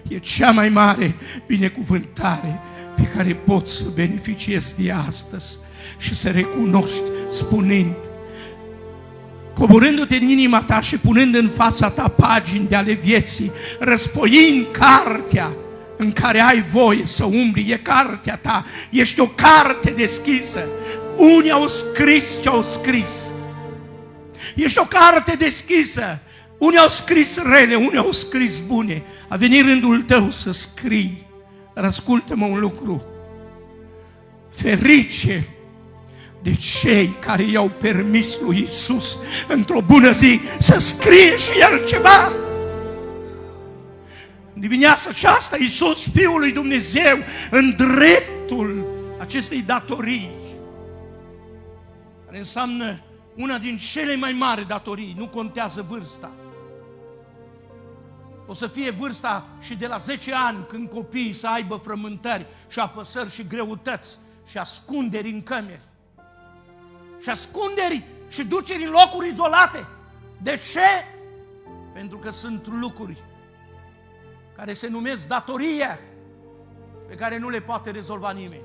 E cea mai mare binecuvântare pe care poți să beneficiezi de astăzi și să recunoști spunând, coborându-te în inima ta și punând în fața ta pagini de ale vieții, răspoind cartea în care ai voie să umbli, e cartea ta, ești o carte deschisă. Unii au scris ce au scris. Ești o carte deschisă. Unii au scris rele, unii au scris bune. A venit rândul tău să scrii. Dar ascultă-mă un lucru. Ferice de cei care i-au permis lui Iisus într-o bună zi să scrie și El ceva. În dimineața aceasta, Iisus, Fiul lui Dumnezeu, în dreptul acestei datorii, care înseamnă una din cele mai mari datorii, nu contează vârsta. O să fie vârsta și de la 10 ani, când copiii să aibă frământări și apăsări și greutăți și ascunderi în cămeri. Și ascunderi și duceri în locuri izolate. De ce? Pentru că sunt lucruri care se numesc datorie, pe care nu le poate rezolva nimeni.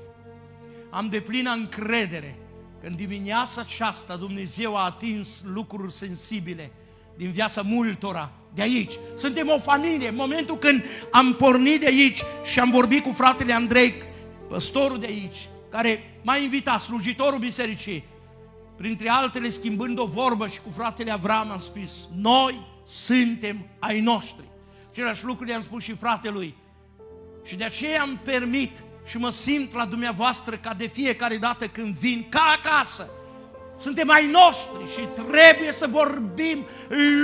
Am deplină încredere că în dimineața aceasta Dumnezeu a atins lucruri sensibile din viața multora de aici. Suntem o familie. În momentul când am pornit de aici și am vorbit cu fratele Andrei, păstorul de aici, care m-a invitat, slujitorul bisericii, printre altele schimbând o vorbă, și cu fratele Avram am spus: noi suntem ai noștri. Același lucru le-am spus și fratelui. Și de aceea îmi permit și mă simt la dumneavoastră ca de fiecare dată când vin, ca acasă. Suntem ai noștri și trebuie să vorbim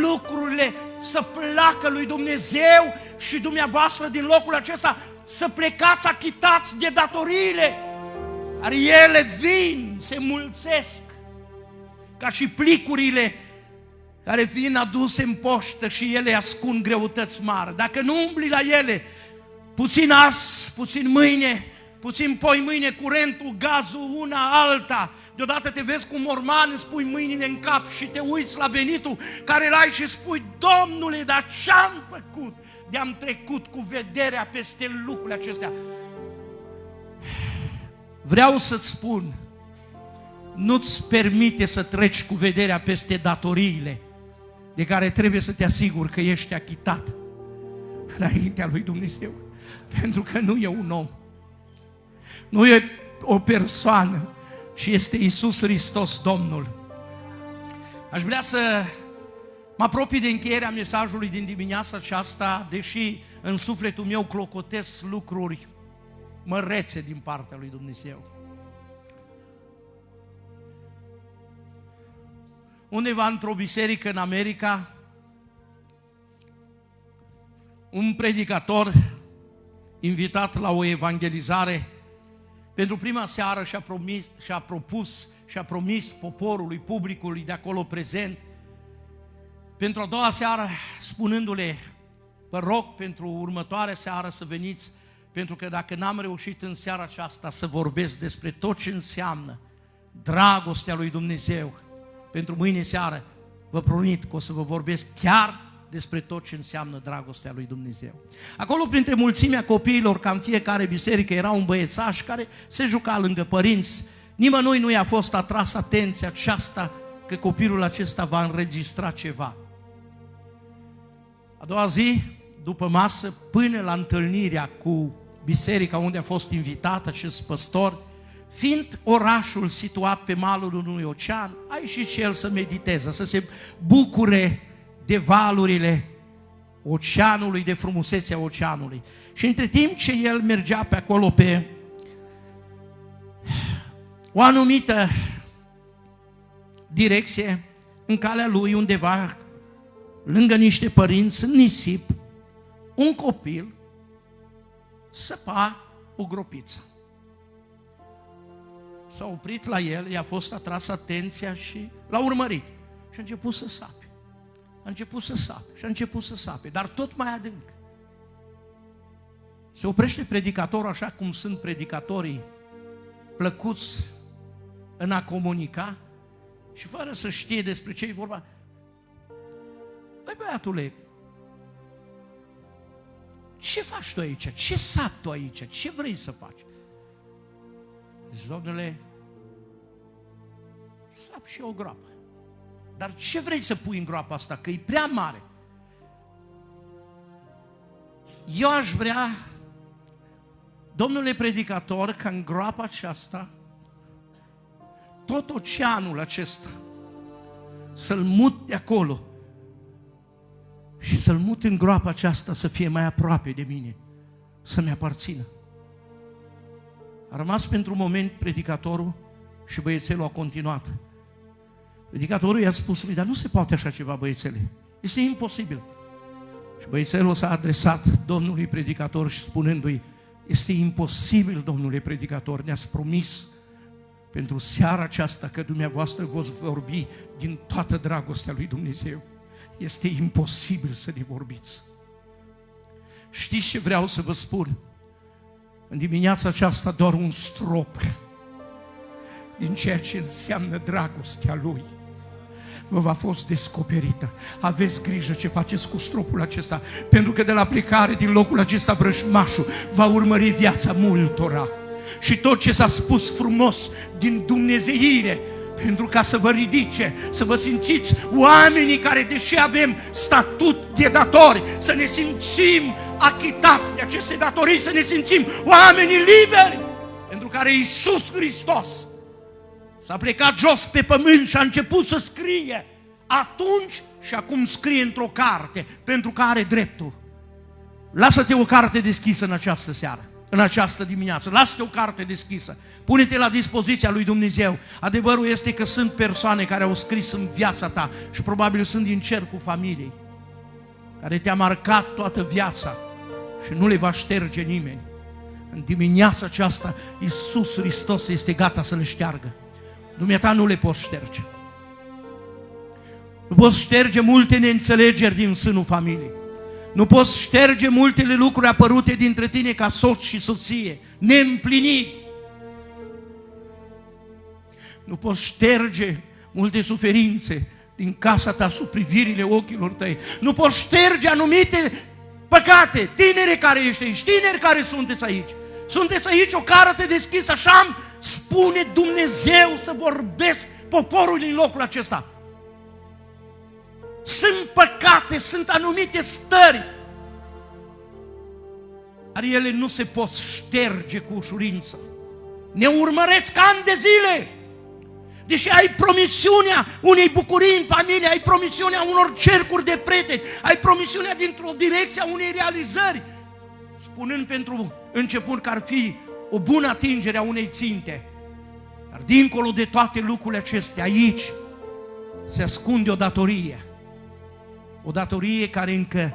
lucrurile să placă lui Dumnezeu și dumneavoastră din locul acesta să plecați achitați de datoriile care ele vin, se mulțesc, ca și plicurile care vin aduse în poștă și ele ascund greutăți mari. Dacă nu umbli la ele, puțin azi, puțin mâine, puțin poi mâine, curentul, gazul, una alta, deodată te vezi cu morman, îți pui mâinile în cap și te uiți la venitul care l-ai și spui: Domnule, dar ce-am făcut? De-am trecut cu vederea peste lucrurile acestea. Vreau să-ți spun, nu-ți permite să treci cu vederea peste datoriile de care trebuie să te asiguri că ești achitat înaintea lui Dumnezeu. Pentru că nu e un om, nu e o persoană, ci este Iisus Hristos, Domnul. Aș vrea să mă apropii de încheierea mesajului din dimineața aceasta, deși în sufletul meu clocotesc lucruri mărețe din partea lui Dumnezeu. Undeva într-o biserică în America, un predicator invitat la o evangelizare, pentru prima seară și-a promis poporului, publicului de acolo prezent, pentru a doua seară spunându-le: vă rog pentru următoarea seară să veniți, pentru că dacă n-am reușit în seara aceasta să vorbesc despre tot ce înseamnă dragostea lui Dumnezeu, pentru mâine seară vă promit că o să vă vorbesc chiar despre tot ce înseamnă dragostea lui Dumnezeu. Acolo, printre mulțimea copiilor, ca în fiecare biserică, era un băiețaș care se juca lângă părinți. Nimănui nu i-a fost atras atenția aceasta că copilul acesta va înregistra ceva. A doua zi, după masă, până la întâlnirea cu biserica unde a fost invitat acest păstor, fiind orașul situat pe malul unui ocean, a ieșit și el să mediteze, să se bucure de valurile oceanului, de frumusețea oceanului. Și între timp ce el mergea pe acolo pe o anumită direcție, în calea lui, undeva lângă niște părinți, în nisip, un copil săpa o gropiță. S-a oprit la el, i-a fost atras atenția și l-a urmărit. Și a început să sape. A început să sape, dar tot mai adânc. Se oprește predicatorul, așa cum sunt predicatorii plăcuți în a comunica, și fără să știe despre ce e vorba: băi, băiatule, ce faci tu aici? Ce sapi tu aici? Ce vrei să faci? Zice: domnule, sap și o groapă. Dar ce vrei să pui în groapa asta? Că e prea mare. Eu aș vrea, domnule predicator, ca în groapa aceasta, tot oceanul acesta, să-l mut de acolo și să-l mut în groapa aceasta să fie mai aproape de mine, să-mi aparțină. A rămas pentru un moment predicatorul și băiețelul a continuat. Predicatorul i-a spus lui: dar nu se poate așa ceva, băiețele, este imposibil. Și băiețelul s-a adresat domnului predicator și spunându-i: este imposibil, domnule predicator, ne-ați promis pentru seara aceasta că dumneavoastră voți vorbi din toată dragostea lui Dumnezeu. Este imposibil să ne vorbiți. Știți ce vreau să vă spun? În dimineața aceasta doar un strop din ceea ce înseamnă dragostea Lui vă va fost descoperită. Aveți grijă ce faceți cu stropul acesta, pentru că de la plecare din locul acesta vrăjmașul va urmări viața multora. Și tot ce s-a spus frumos din dumnezeire, pentru ca să vă ridice, să vă simțiți oamenii care, deși avem statut de datori, să ne simțim achitați de aceste datorii, să ne simțim oamenii liberi, pentru care Iisus Hristos s-a plecat jos pe pământ și a început să scrie atunci și acum scrie într-o carte, pentru că are dreptul. Lasă-te o carte deschisă în această seară, în această dimineață, lasă-te o carte deschisă, pune-te la dispoziția lui Dumnezeu. Adevărul este că sunt persoane care au scris în viața ta și probabil sunt din cercul familiei, care te-a marcat toată viața și nu le va șterge nimeni. În dimineața aceasta Iisus Hristos este gata să le șteargă. Dumneata nu le poți șterge. Nu poți șterge multe neînțelegeri din sânul familiei. Nu poți șterge multele lucruri apărute dintre tine ca soț și soție, neîmpliniri. Nu poți șterge multe suferințe din casa ta sub privirile ochilor tăi. Nu poți șterge anumite păcate. Tineri care ești aici, tineri care sunteți aici. Sunteți aici, o carte deschisă, așa spune Dumnezeu să vorbesc poporul din locul acesta. Sunt păcate, sunt anumite stări, dar ele nu se pot șterge cu ușurință. Ne urmăresc ani de zile. deși ai promisiunea unei bucurii în familie, ai promisiunea unor cercuri de prieteni, ai promisiunea dintr-o direcție a unei realizări, spunând pentru început că ar fi o bună atingere a unei ținte. Dar dincolo de toate lucrurile acestea, aici se ascunde o datorie. O datorie care încă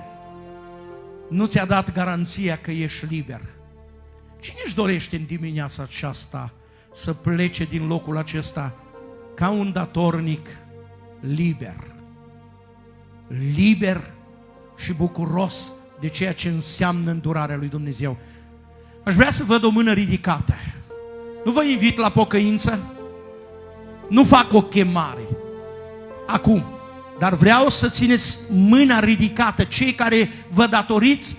nu ți-a dat garanția că ești liber. Cine își dorește în dimineața aceasta să plece din locul acesta ca un datornic liber? Liber și bucuros de ceea ce înseamnă îndurarea lui Dumnezeu. Aș vrea să văd o mână ridicată. Nu vă invit la pocăință, nu fac o chemare acum, dar vreau să țineți mâna ridicată, cei care vă datoriți,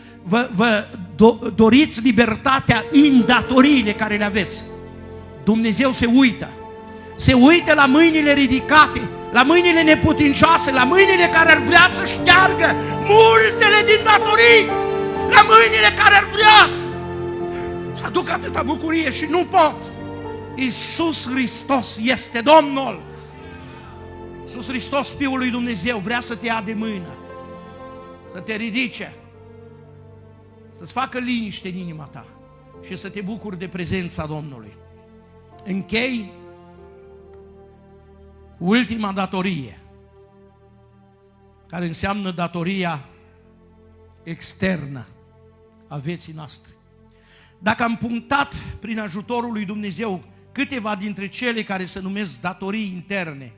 doriți libertatea în datoriile care le aveți. Dumnezeu se uită la mâinile ridicate, la mâinile neputincioase, la mâinile care ar vrea să șteargă multele din datorii, la mâinile care ar vrea să aducă atâta bucurie și nu pot. Iisus Hristos este Domnul. Iisus Hristos, Fiul lui Dumnezeu, vrea să te ia de mână, să te ridice, să-ți facă liniște în inima ta și să te bucuri de prezența Domnului. Închei cu ultima datorie, care înseamnă datoria externă a vieții noastre. Dacă am punctat prin ajutorul lui Dumnezeu câteva dintre cele care se numesc datorii interne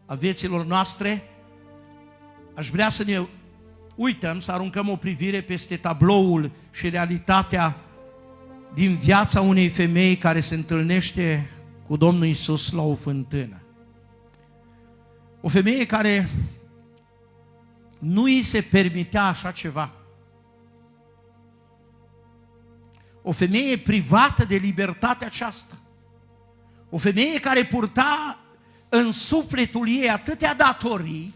a vieților noastre, aș vrea să ne uităm, să aruncăm o privire peste tabloul și realitatea din viața unei femei care se întâlnește cu Domnul Iisus la o fântână. O femeie care nu îi se permitea așa ceva. O femeie privată de libertatea aceasta. O femeie care purta în sufletul ei atâtea datorii,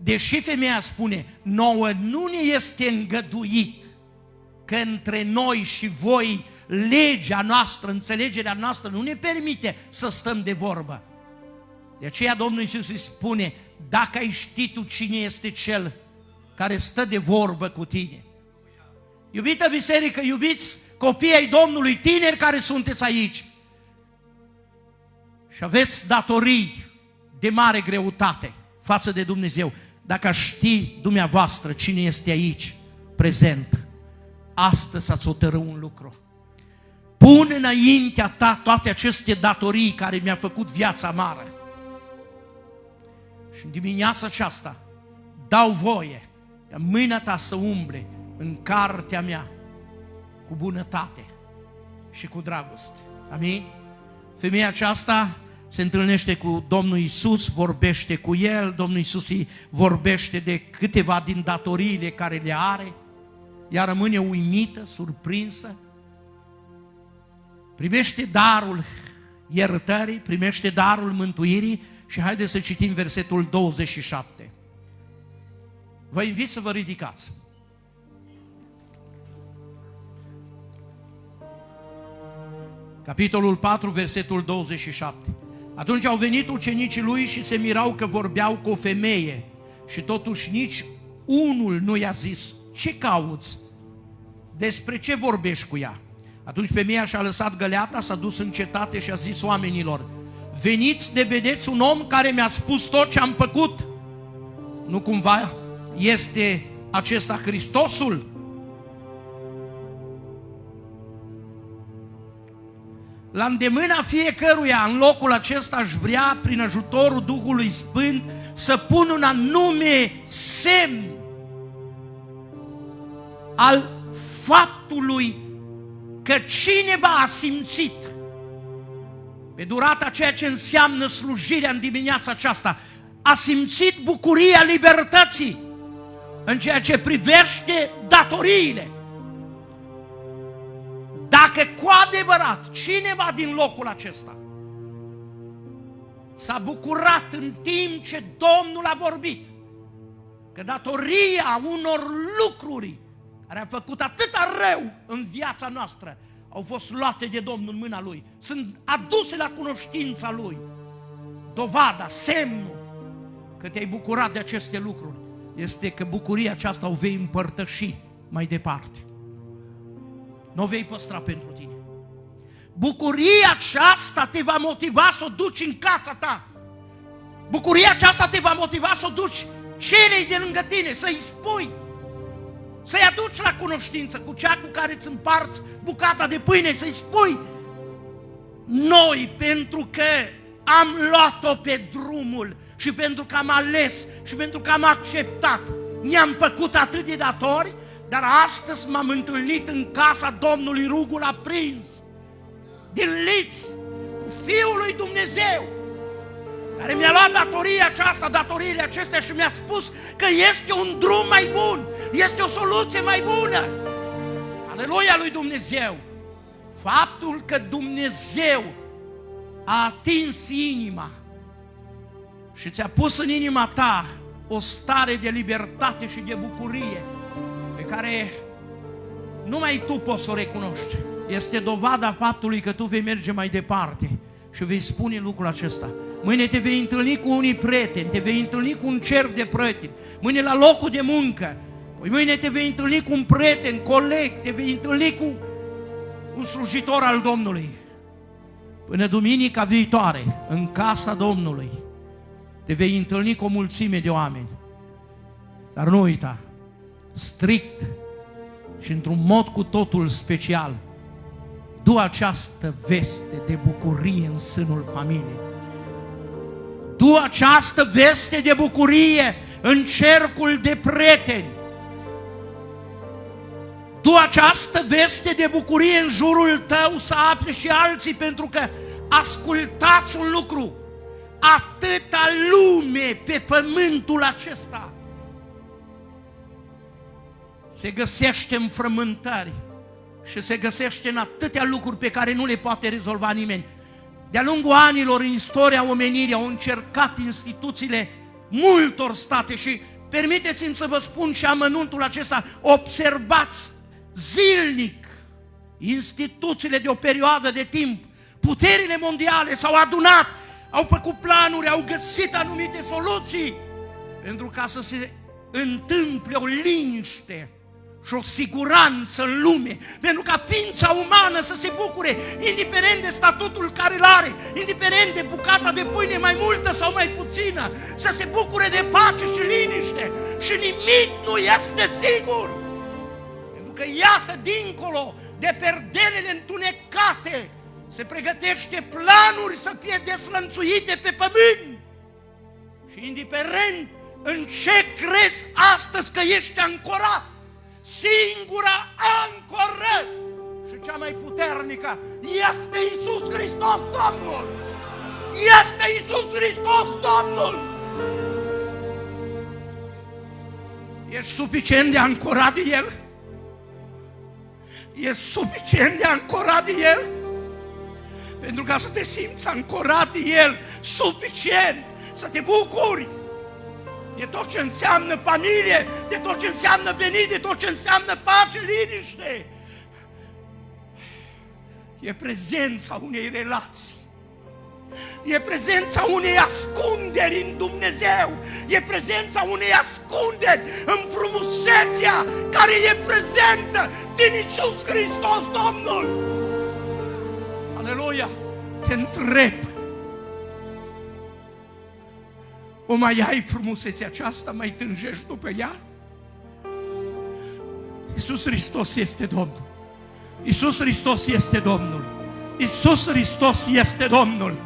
deși femeia spune, nouă nu ne este îngăduit că între noi și voi legea noastră, înțelegerea noastră nu ne permite să stăm de vorbă. De aceea Domnul Iisus îi spune, dacă ai ști tu cine este cel care stă de vorbă cu tine. Iubită biserică, iubiți copii ai Domnului, tineri care sunteți aici și aveți datorii de mare greutate față de Dumnezeu, dacă aș ști dumneavoastră cine este aici, prezent, astăzi ați hotărât un lucru. Pun înaintea ta toate aceste datorii care mi-a făcut viața amară. Și în dimineața aceasta dau voie ca mâna ta să umble în cartea mea cu bunătate și cu dragoste. Amin? Femeia aceasta se întâlnește cu Domnul Iisus, vorbește cu El, Domnul Iisus îi vorbește de câteva din datoriile care le are, ea rămâne uimită, surprinsă, primește darul iertării, primește darul mântuirii și haideți să citim versetul 27. Vă invit să vă ridicați. Capitolul 4, versetul 27. Atunci au venit ucenicii lui și se mirau că vorbeau cu o femeie și totuși nici unul nu i-a zis, ce cauți? Despre ce vorbești cu ea? Atunci femeia și-a lăsat găleata, s-a dus în cetate și a zis oamenilor, veniți de vedeți un om care mi-a spus tot ce am făcut. Nu cumva este acesta Hristosul? La îndemâna fiecăruia în locul acesta aș vrea, prin ajutorul Duhului Sfânt, să pun un anume semn al faptului că cineva a simțit pe durata ceea ce înseamnă slujirea în dimineața aceasta, a simțit bucuria libertății în ceea ce privește datoriile. Dacă cu adevărat cineva din locul acesta s-a bucurat în timp ce Domnul a vorbit că datoria unor lucruri care a făcut atâta rău în viața noastră, au fost luate de Domnul în mâna Lui, sunt aduse la cunoștința Lui. Dovada, semnul că te-ai bucurat de aceste lucruri este că bucuria aceasta o vei împărtăși mai departe. Nu o vei păstra pentru tine. Bucuria aceasta te va motiva să o duci în casa ta. Bucuria aceasta te va motiva să o duci celei de lângă tine, să-i spui, să-i aduci la cunoștință cu cea cu care îți împarți bucata de pâine, să-i spui: noi, pentru că am luat-o pe drumul și pentru că am ales și pentru că am acceptat, ne-am făcut atât de datori, dar astăzi m-am întâlnit în casa Domnului rugul aprins, din liț, cu Fiul lui Dumnezeu, care mi-a luat datoria aceasta, datoriile acestea și mi-a spus că este un drum mai bun, este o soluție mai bună. Aleluia lui Dumnezeu! Faptul că Dumnezeu a atins inima și ți-a pus în inima ta o stare de libertate și de bucurie pe care numai tu poți să o recunoști, este dovada faptului că tu vei merge mai departe și vei spune lucrul acesta. Mâine te vei întâlni cu unii prieteni, te vei întâlni cu un cerc de prieteni, mâine la locul de muncă, mâine te vei întâlni cu un prieten, coleg, te vei întâlni cu un slujitor al Domnului. Până duminica viitoare, în casa Domnului, te vei întâlni cu o mulțime de oameni. Dar nu uita, strict și într-un mod cu totul special, du această veste de bucurie în sânul familiei. Du această veste de bucurie în cercul de prieteni. Du această veste de bucurie în jurul tău, să afle și alții, pentru că ascultați un lucru: atâta lume pe pământul acesta se găsește în frământări și se găsește în atâtea lucruri pe care nu le poate rezolva nimeni. De-a lungul anilor, în istoria omenirii, au încercat instituțiile multor state și permiteți-mi să vă spun și amănuntul acesta: observați zilnic instituțiile de o perioadă de timp. Puterile mondiale s-au adunat, au făcut planuri, au găsit anumite soluții pentru ca să se întâmple o liniște și o siguranță în lume, pentru ca ființa umană să se bucure, indiferent de statutul care îl are, indiferent de bucata de pâine mai multă sau mai puțină, să se bucure de pace și liniște. Și nimic nu este sigur, pentru că iată, dincolo de perdelele întunecate, se pregătește planuri să fie deslănțuite pe pământ. Și indiferent în ce crezi astăzi că ești ancorat, singura ancoră și cea mai puternică este Iisus Hristos Domnul! Este Iisus Hristos Domnul! Ești suficient de ancorat de El? Ești suficient de ancorat de El? Pentru ca să te simți ancorat de El, suficient să te bucuri de tot ce înseamnă familie, de tot ce înseamnă venit, de tot ce înseamnă pace, liniște. E prezența unei relații. E prezența unei ascunderi în Dumnezeu. E prezența unei ascunderi în frumusețea care e prezentă din Iisus Hristos Domnul. Aleluia! Te întreb: o mai ai frumusețea aceasta? Mai tânjești după ea? Iisus Hristos este Domnul. Iisus Hristos este Domnul. Iisus Hristos este Domnul.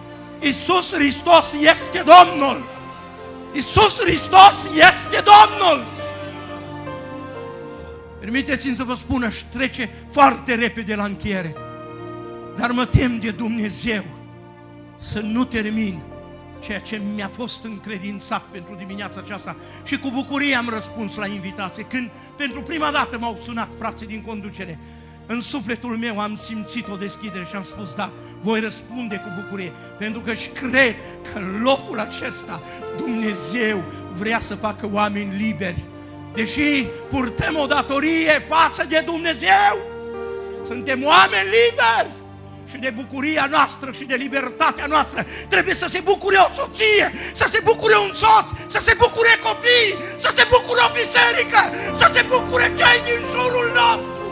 Iisus Hristos este Domnul. Iisus Hristos este Domnul. Permiteți-mi să vă spun, aș trece foarte repede la încheiere, dar mă tem de Dumnezeu să nu termin ceea ce mi-a fost încredințat pentru dimineața aceasta. Și cu bucurie am răspuns la invitație. Când pentru prima dată m-au sunat frații din conducere, în sufletul meu am simțit o deschidere și am spus: da, voi răspunde cu bucurie, pentru că și cred că în locul acesta Dumnezeu vrea să facă oameni liberi deși purtăm o datorie față de Dumnezeu, suntem oameni liberi și de bucuria noastră și de libertatea noastră trebuie să se bucure o soție, să se bucure un soț, să se bucure copii, să se bucure o biserică, să se bucure cei din jurul nostru.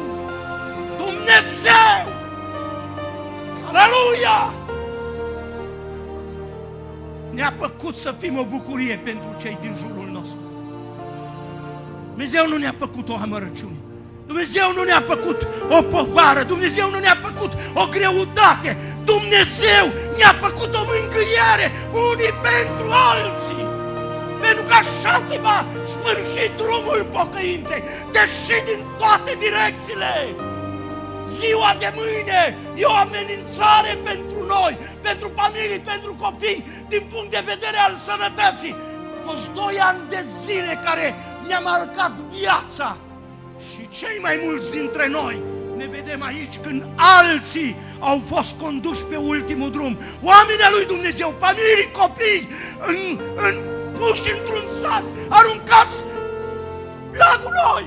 Dumnezeu! Aleluia! Ne-a făcut să fim o bucurie pentru cei din jurul nostru. Dumnezeu nu ne-a făcut o amărăciune. Dumnezeu nu ne-a făcut o povară, Dumnezeu nu ne-a făcut o greutate, Dumnezeu ne-a făcut o mângâiere unii pentru alții. Pentru că așa se va sfârși drumul pocăinței, deși din toate direcțiile. Ziua de mâine e o amenințare pentru noi, pentru familii, pentru copii, din punct de vedere al sănătății. Au fost 2 ani de zile care ne-a marcat viața. Și cei mai mulți dintre noi ne vedem aici când alții au fost conduși pe ultimul drum. Oamenii lui Dumnezeu, familii, copii, puși într-un sac, aruncați la gunoi.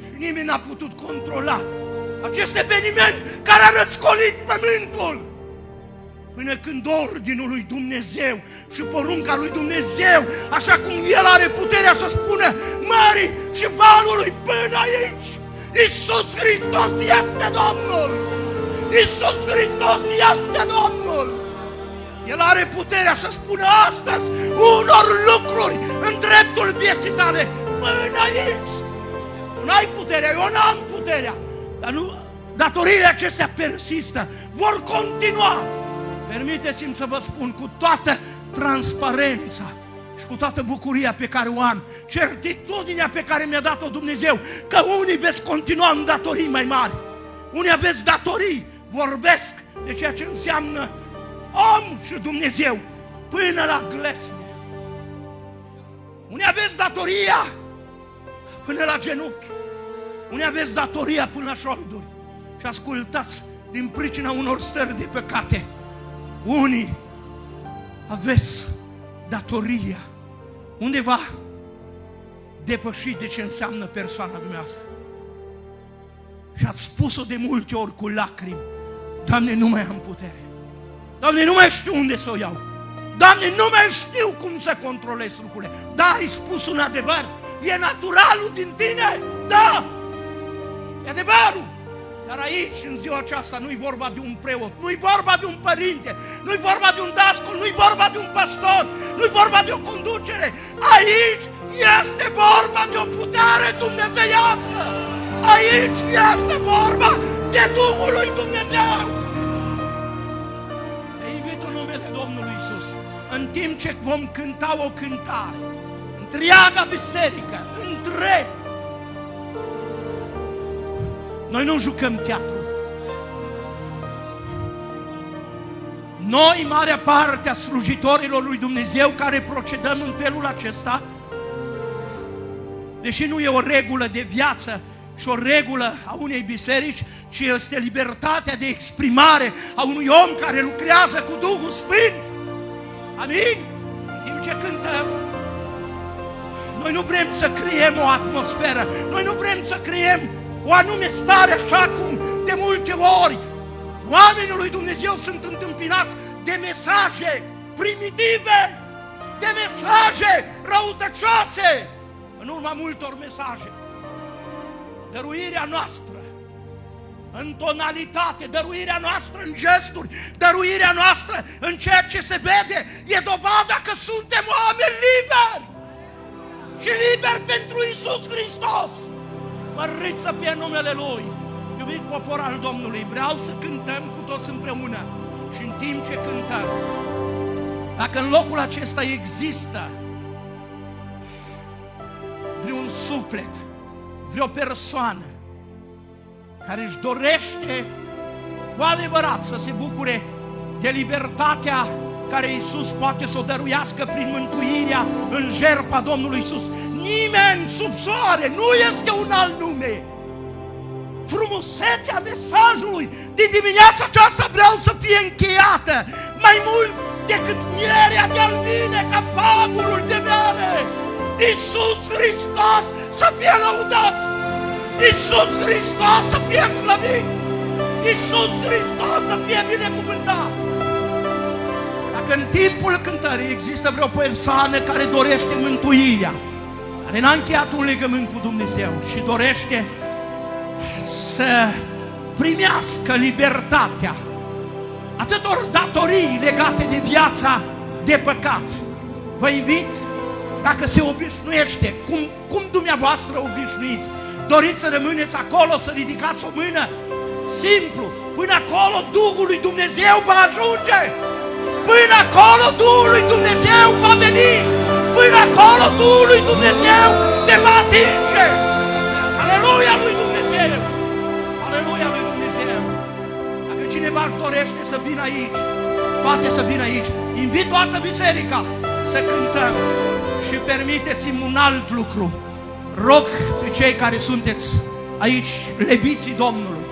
Și nimeni n-a putut controla acest eveniment care a răscolit pământul. Până când ordinul lui Dumnezeu și porunca lui Dumnezeu, așa cum El are puterea să spună mării și valului până aici, Iisus Hristos este Domnul! Iisus Hristos este Domnul! El are puterea să spună astăzi unor lucruri în dreptul vieții tale până aici. Tu n-ai puterea, eu n-am puterea, dar nu, datoriile acestea persistă, vor continua. Permiteți-mi să vă spun cu toată transparența și cu toată bucuria pe care o am, certitudinea pe care mi-a dat-o Dumnezeu, că unii veți continua în datorii mai mari, unii aveți datorii, vorbesc de ceea ce înseamnă om și Dumnezeu până la glesne. Unii aveți datoria până la genunchi, unii aveți datoria până la șolduri. Și ascultați, din pricina unor stări de păcate, unii aveți datoria undeva depășit de ce înseamnă persoana dumneavoastră. Și ați spus-o de multe ori cu lacrimi: Doamne, nu mai am putere. Doamne, nu mai știu unde să o iau. Doamne, nu mai știu cum să controlez lucrurile. Da, ai spus un adevăr. E naturalul din tine. Da, e adevărul. Dar aici, în ziua aceasta, nu-i vorba de un preot, nu-i vorba de un părinte, nu-i vorba de un dascăl, nu-i vorba de un pastor, nu-i vorba de o conducere. Aici este vorba de o putere dumnezeiască. Aici este vorba de Duhul lui Dumnezeu. Te invit în numele Domnului Iisus, în timp ce vom cânta o cântare, întreaga biserică, întreg, noi nu jucăm teatru. Noi, marea parte a slujitorilor lui Dumnezeu care procedăm în felul acesta, deși nu e o regulă de viață și o regulă a unei biserici, ci este libertatea de exprimare a unui om care lucrează cu Duhul Sfânt. Amin? În timp ce cântăm, noi nu vrem să creăm o atmosferă, noi nu vrem să creăm o anume stare, așa cum de multe ori oamenii lui Dumnezeu sunt întâmpinați de mesaje primitive, de mesaje răutăcioase. În urma multor mesaje, dăruirea noastră în tonalitate, dăruirea noastră în gesturi, dăruirea noastră în ceea ce se vede, e dovada că suntem oameni liberi și liberi pentru Iisus Hristos. Mărit să fie numele Lui. Iubit popor al Domnului, vreau să cântăm cu toți împreună. Și în timp ce cântăm, dacă în locul acesta există vreun suflet, vreo persoană care își dorește cu adevărat să se bucure de libertatea care Iisus poate să o dăruiască prin mântuirea în jertfa Domnului Iisus. Nimeni sub soare, nu este un alt nume. Frumusețea mesajului din dimineața aceasta vreau să fie încheiată mai mult decât mierea de albine ca pagurul de miere. Iisus Hristos să fie lăudat! Iisus Hristos să fie slăvit! Iisus Hristos să fie binecuvântat! Dacă în timpul cântării există vreo persoană care dorește mântuirea, care n-a încheiat un legământ cu Dumnezeu și dorește să primească libertatea atâtor datorii legate de viața de păcat, vă invit, dacă se obișnuiește, cum dumneavoastră obișnuiți, doriți să rămâneți acolo, să ridicați o mână, simplu, până acolo Duhul lui Dumnezeu va ajunge, până acolo Duhul lui Dumnezeu va veni, până acolo Duhul lui Dumnezeu te va atinge. Aleluia lui Dumnezeu! Aleluia lui Dumnezeu! Dacă cineva își dorește să vină aici, poate să vină aici. Invit toată biserica să cântăm și permiteți-mi un alt lucru. Rog pe cei care sunteți aici, leviții Domnului.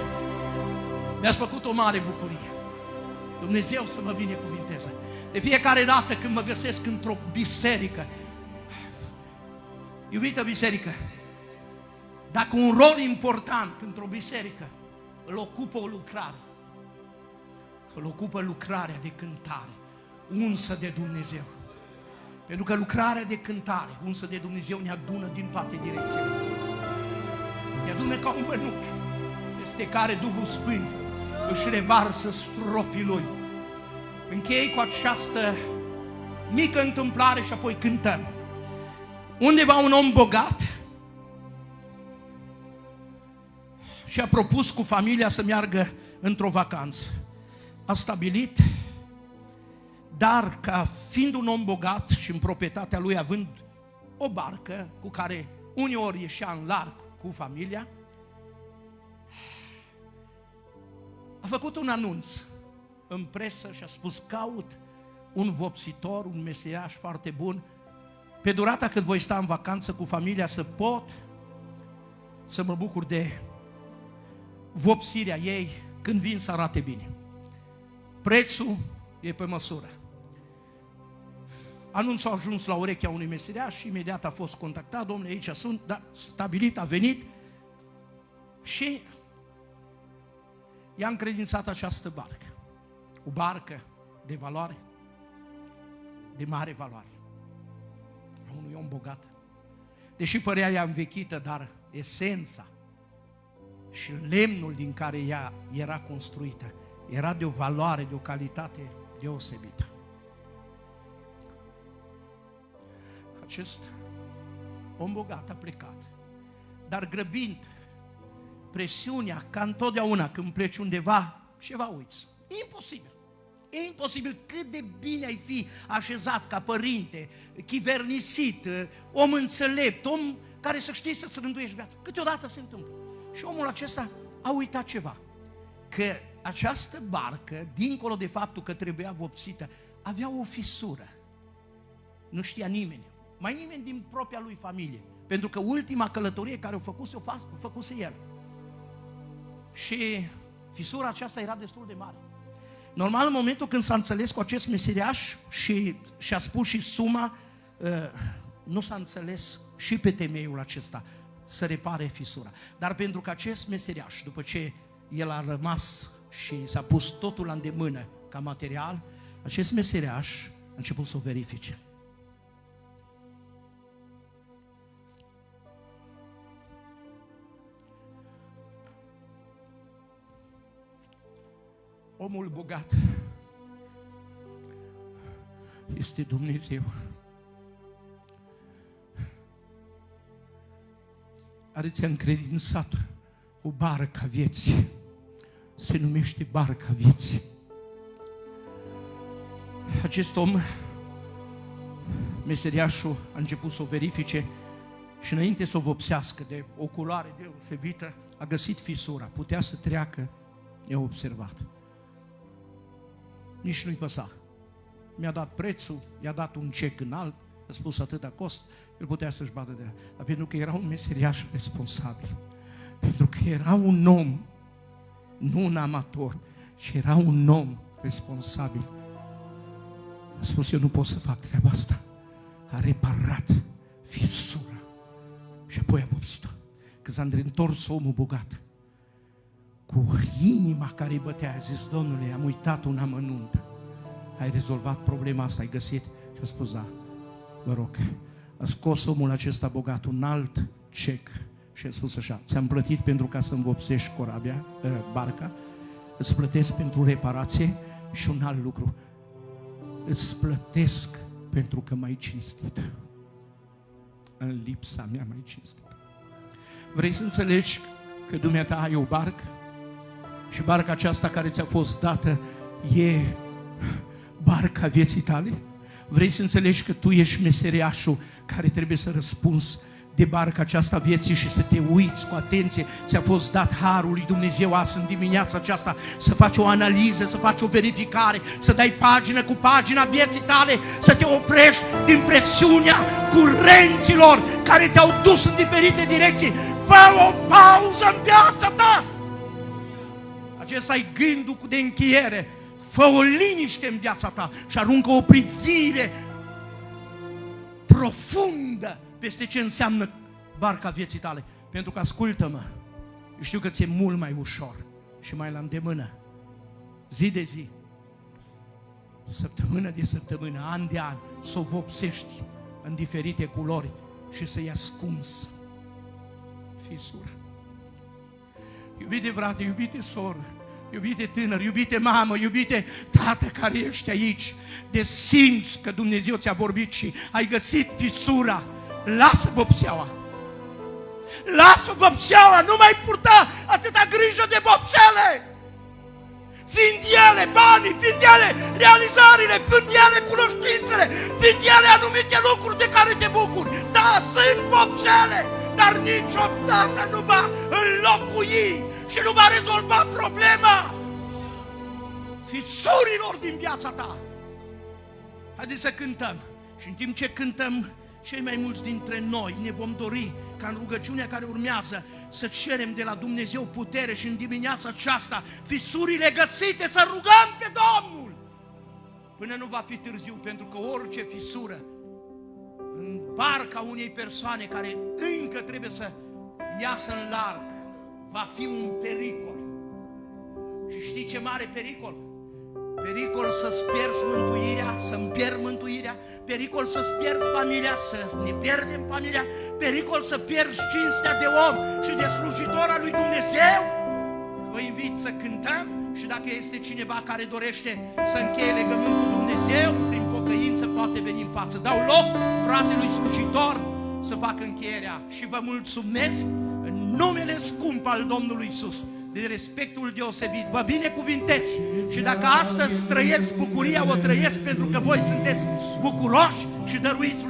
Mi-ați făcut o mare bucurie. Dumnezeu să mă binecuvinteze. De fiecare dată când mă găsesc într-o biserică, iubită biserică, dacă un rol important într-o biserică îl ocupă o lucrare, îl ocupă lucrarea de cântare, unsă de Dumnezeu. Pentru că lucrarea de cântare, unsă de Dumnezeu, ne adună din toate direcțiile. Ne adună ca un mănuc, peste care Duhul Sfânt își revarsă stropii Lui. Închei cu această mică întâmplare și apoi cântăm. Undeva un om bogat și-a propus cu familia să meargă într-o vacanță. A stabilit, dar ca fiind un om bogat și în proprietatea lui având o barcă cu care uneori ieșea în larg cu familia, a făcut un anunț în presă și a spus: caut un vopsitor, un meseriaș foarte bun, pe durata cât voi sta în vacanță cu familia, să pot să mă bucur de vopsirea ei când vin să arate bine. Prețul e pe măsură. Anunțul a ajuns la urechea unui meseriaș și imediat a fost contactat: domnule, aici sunt, da, stabilit, a venit și i-a încredințat această barcă. O barcă de valoare, de mare valoare, a unui om bogat. Deși părea ea învechită, dar esența și lemnul din care ea era construită era de o valoare, de o calitate deosebită. Acest om bogat a plecat, dar grăbind presiunea, ca întotdeauna când pleci undeva, ceva uiți. E imposibil. E imposibil, cât de bine ai fi așezat ca părinte, chivernisit, om înțelept, om care să știi să-ți rânduiești viața. Câteodată se întâmplă. Și omul acesta a uitat ceva. Că această barcă, dincolo de faptul că trebuia vopsită, avea o fisură. Nu știa nimeni, mai nimeni din propria lui familie. Pentru că ultima călătorie care o făcuse el. Și fisura aceasta era destul de mare. Normal, în momentul când s-a înțeles cu acest meseriaș și și-a spus și suma, nu s-a înțeles și pe temeiul acesta să repare fisura. Dar pentru că acest meseriaș, după ce el a rămas și s-a pus totul la îndemână ca material, acest meseriaș a început să o verifice. Omul bogat este Dumnezeu. Are ți-a încredințat o barcă a vieții. Se numește barca vieții. Acest om, meseriașul, a început să o verifice și înainte să o vopsească de o culoare deosebită, a găsit fisura. Putea să treacă neobservat. Nici nu-i păsa. Mi-a dat prețul, i-a dat un cec înalt, a spus atâta cost, el putea să-și bată de la. Dar pentru că era un meseriaș responsabil, pentru că era un om, nu un amator, ci era un om responsabil, a spus: eu nu pot să fac treaba asta. A reparat fisură. Și apoi a vopsit-o. Când s-a întors omul bogat, cu inima care îi bătea, a zis: Domnule, am uitat un amănunt. Ai rezolvat problema asta, ai găsit? Și a spus: da, vă rog. A scos omul acesta bogat un alt cec și a spus așa: ți-am plătit pentru ca să învopsești barca, îți plătesc pentru reparație și un alt lucru, îți plătesc pentru că m-ai cinstit. În lipsa mea m-ai cinstit. Vrei să înțelegi că dumneata ai o barcă? Și barca aceasta care ți-a fost dată e barca vieții tale? Vrei să înțelegi că tu ești meseriașul care trebuie să răspunzi de barca aceasta vieții și să te uiți cu atenție? Ți-a fost dat harul lui Dumnezeu azi în dimineața aceasta să faci o analiză, să faci o verificare, să dai pagină cu pagina vieții tale, să te oprești din presiunea curenților care te-au dus în diferite direcții. Fă o pauză în viața ta! Acesta e gândul de încheiere. Fă o liniște în viața ta și aruncă o privire profundă peste ce înseamnă barca vieții tale. Pentru că, ascultă-mă, eu știu că ți-e mult mai ușor și mai la îndemână, zi de zi, săptămână de săptămână, an de an, să o vopsești în diferite culori și să-i ascunzi fisură. Iubite frate, iubite soră, iubite tânăr, iubite mamă, iubite tată care ești aici, de simți că Dumnezeu ți-a vorbit și ai găsit fisura, lasă vopseaua. Lasă vopseaua, nu mai purta atâta grijă de vopsele. Fiind ele banii, fiind ele realizările, fiind ele cunoștințele, fiind ele anumite lucruri de care te bucuri. Da, sunt vopsele, dar niciodată nu va înlocui și nu va rezolva problema fisurilor din viața ta. Haideți să cântăm. Și în timp ce cântăm, cei mai mulți dintre noi ne vom dori ca în rugăciunea care urmează să cerem de la Dumnezeu putere și în dimineața aceasta fisurile găsite să rugăm pe Domnul până nu va fi târziu, pentru că orice fisură în barca unei persoane care încă trebuie să iasă în larg va fi un pericol. Și știi ce mare pericol? Pericol să-ți pierzi mântuirea, să-mi pierd mântuirea, pericol să-ți pierzi familia, să ne pierdem familia, pericol să pierzi cinstea de om și de slujitor al lui Dumnezeu. Vă invit să cântăm și dacă este cineva care dorește să încheie legământ cu Dumnezeu, prin pocăință poate veni în față. Dau loc fratelui slujitor să facă încheierea și vă mulțumesc în numele scump al Domnului Iisus de respectul deosebit. Vă binecuvintez și dacă astăzi trăiesc bucuria, o trăiesc pentru că voi sunteți bucuroși și dăruiți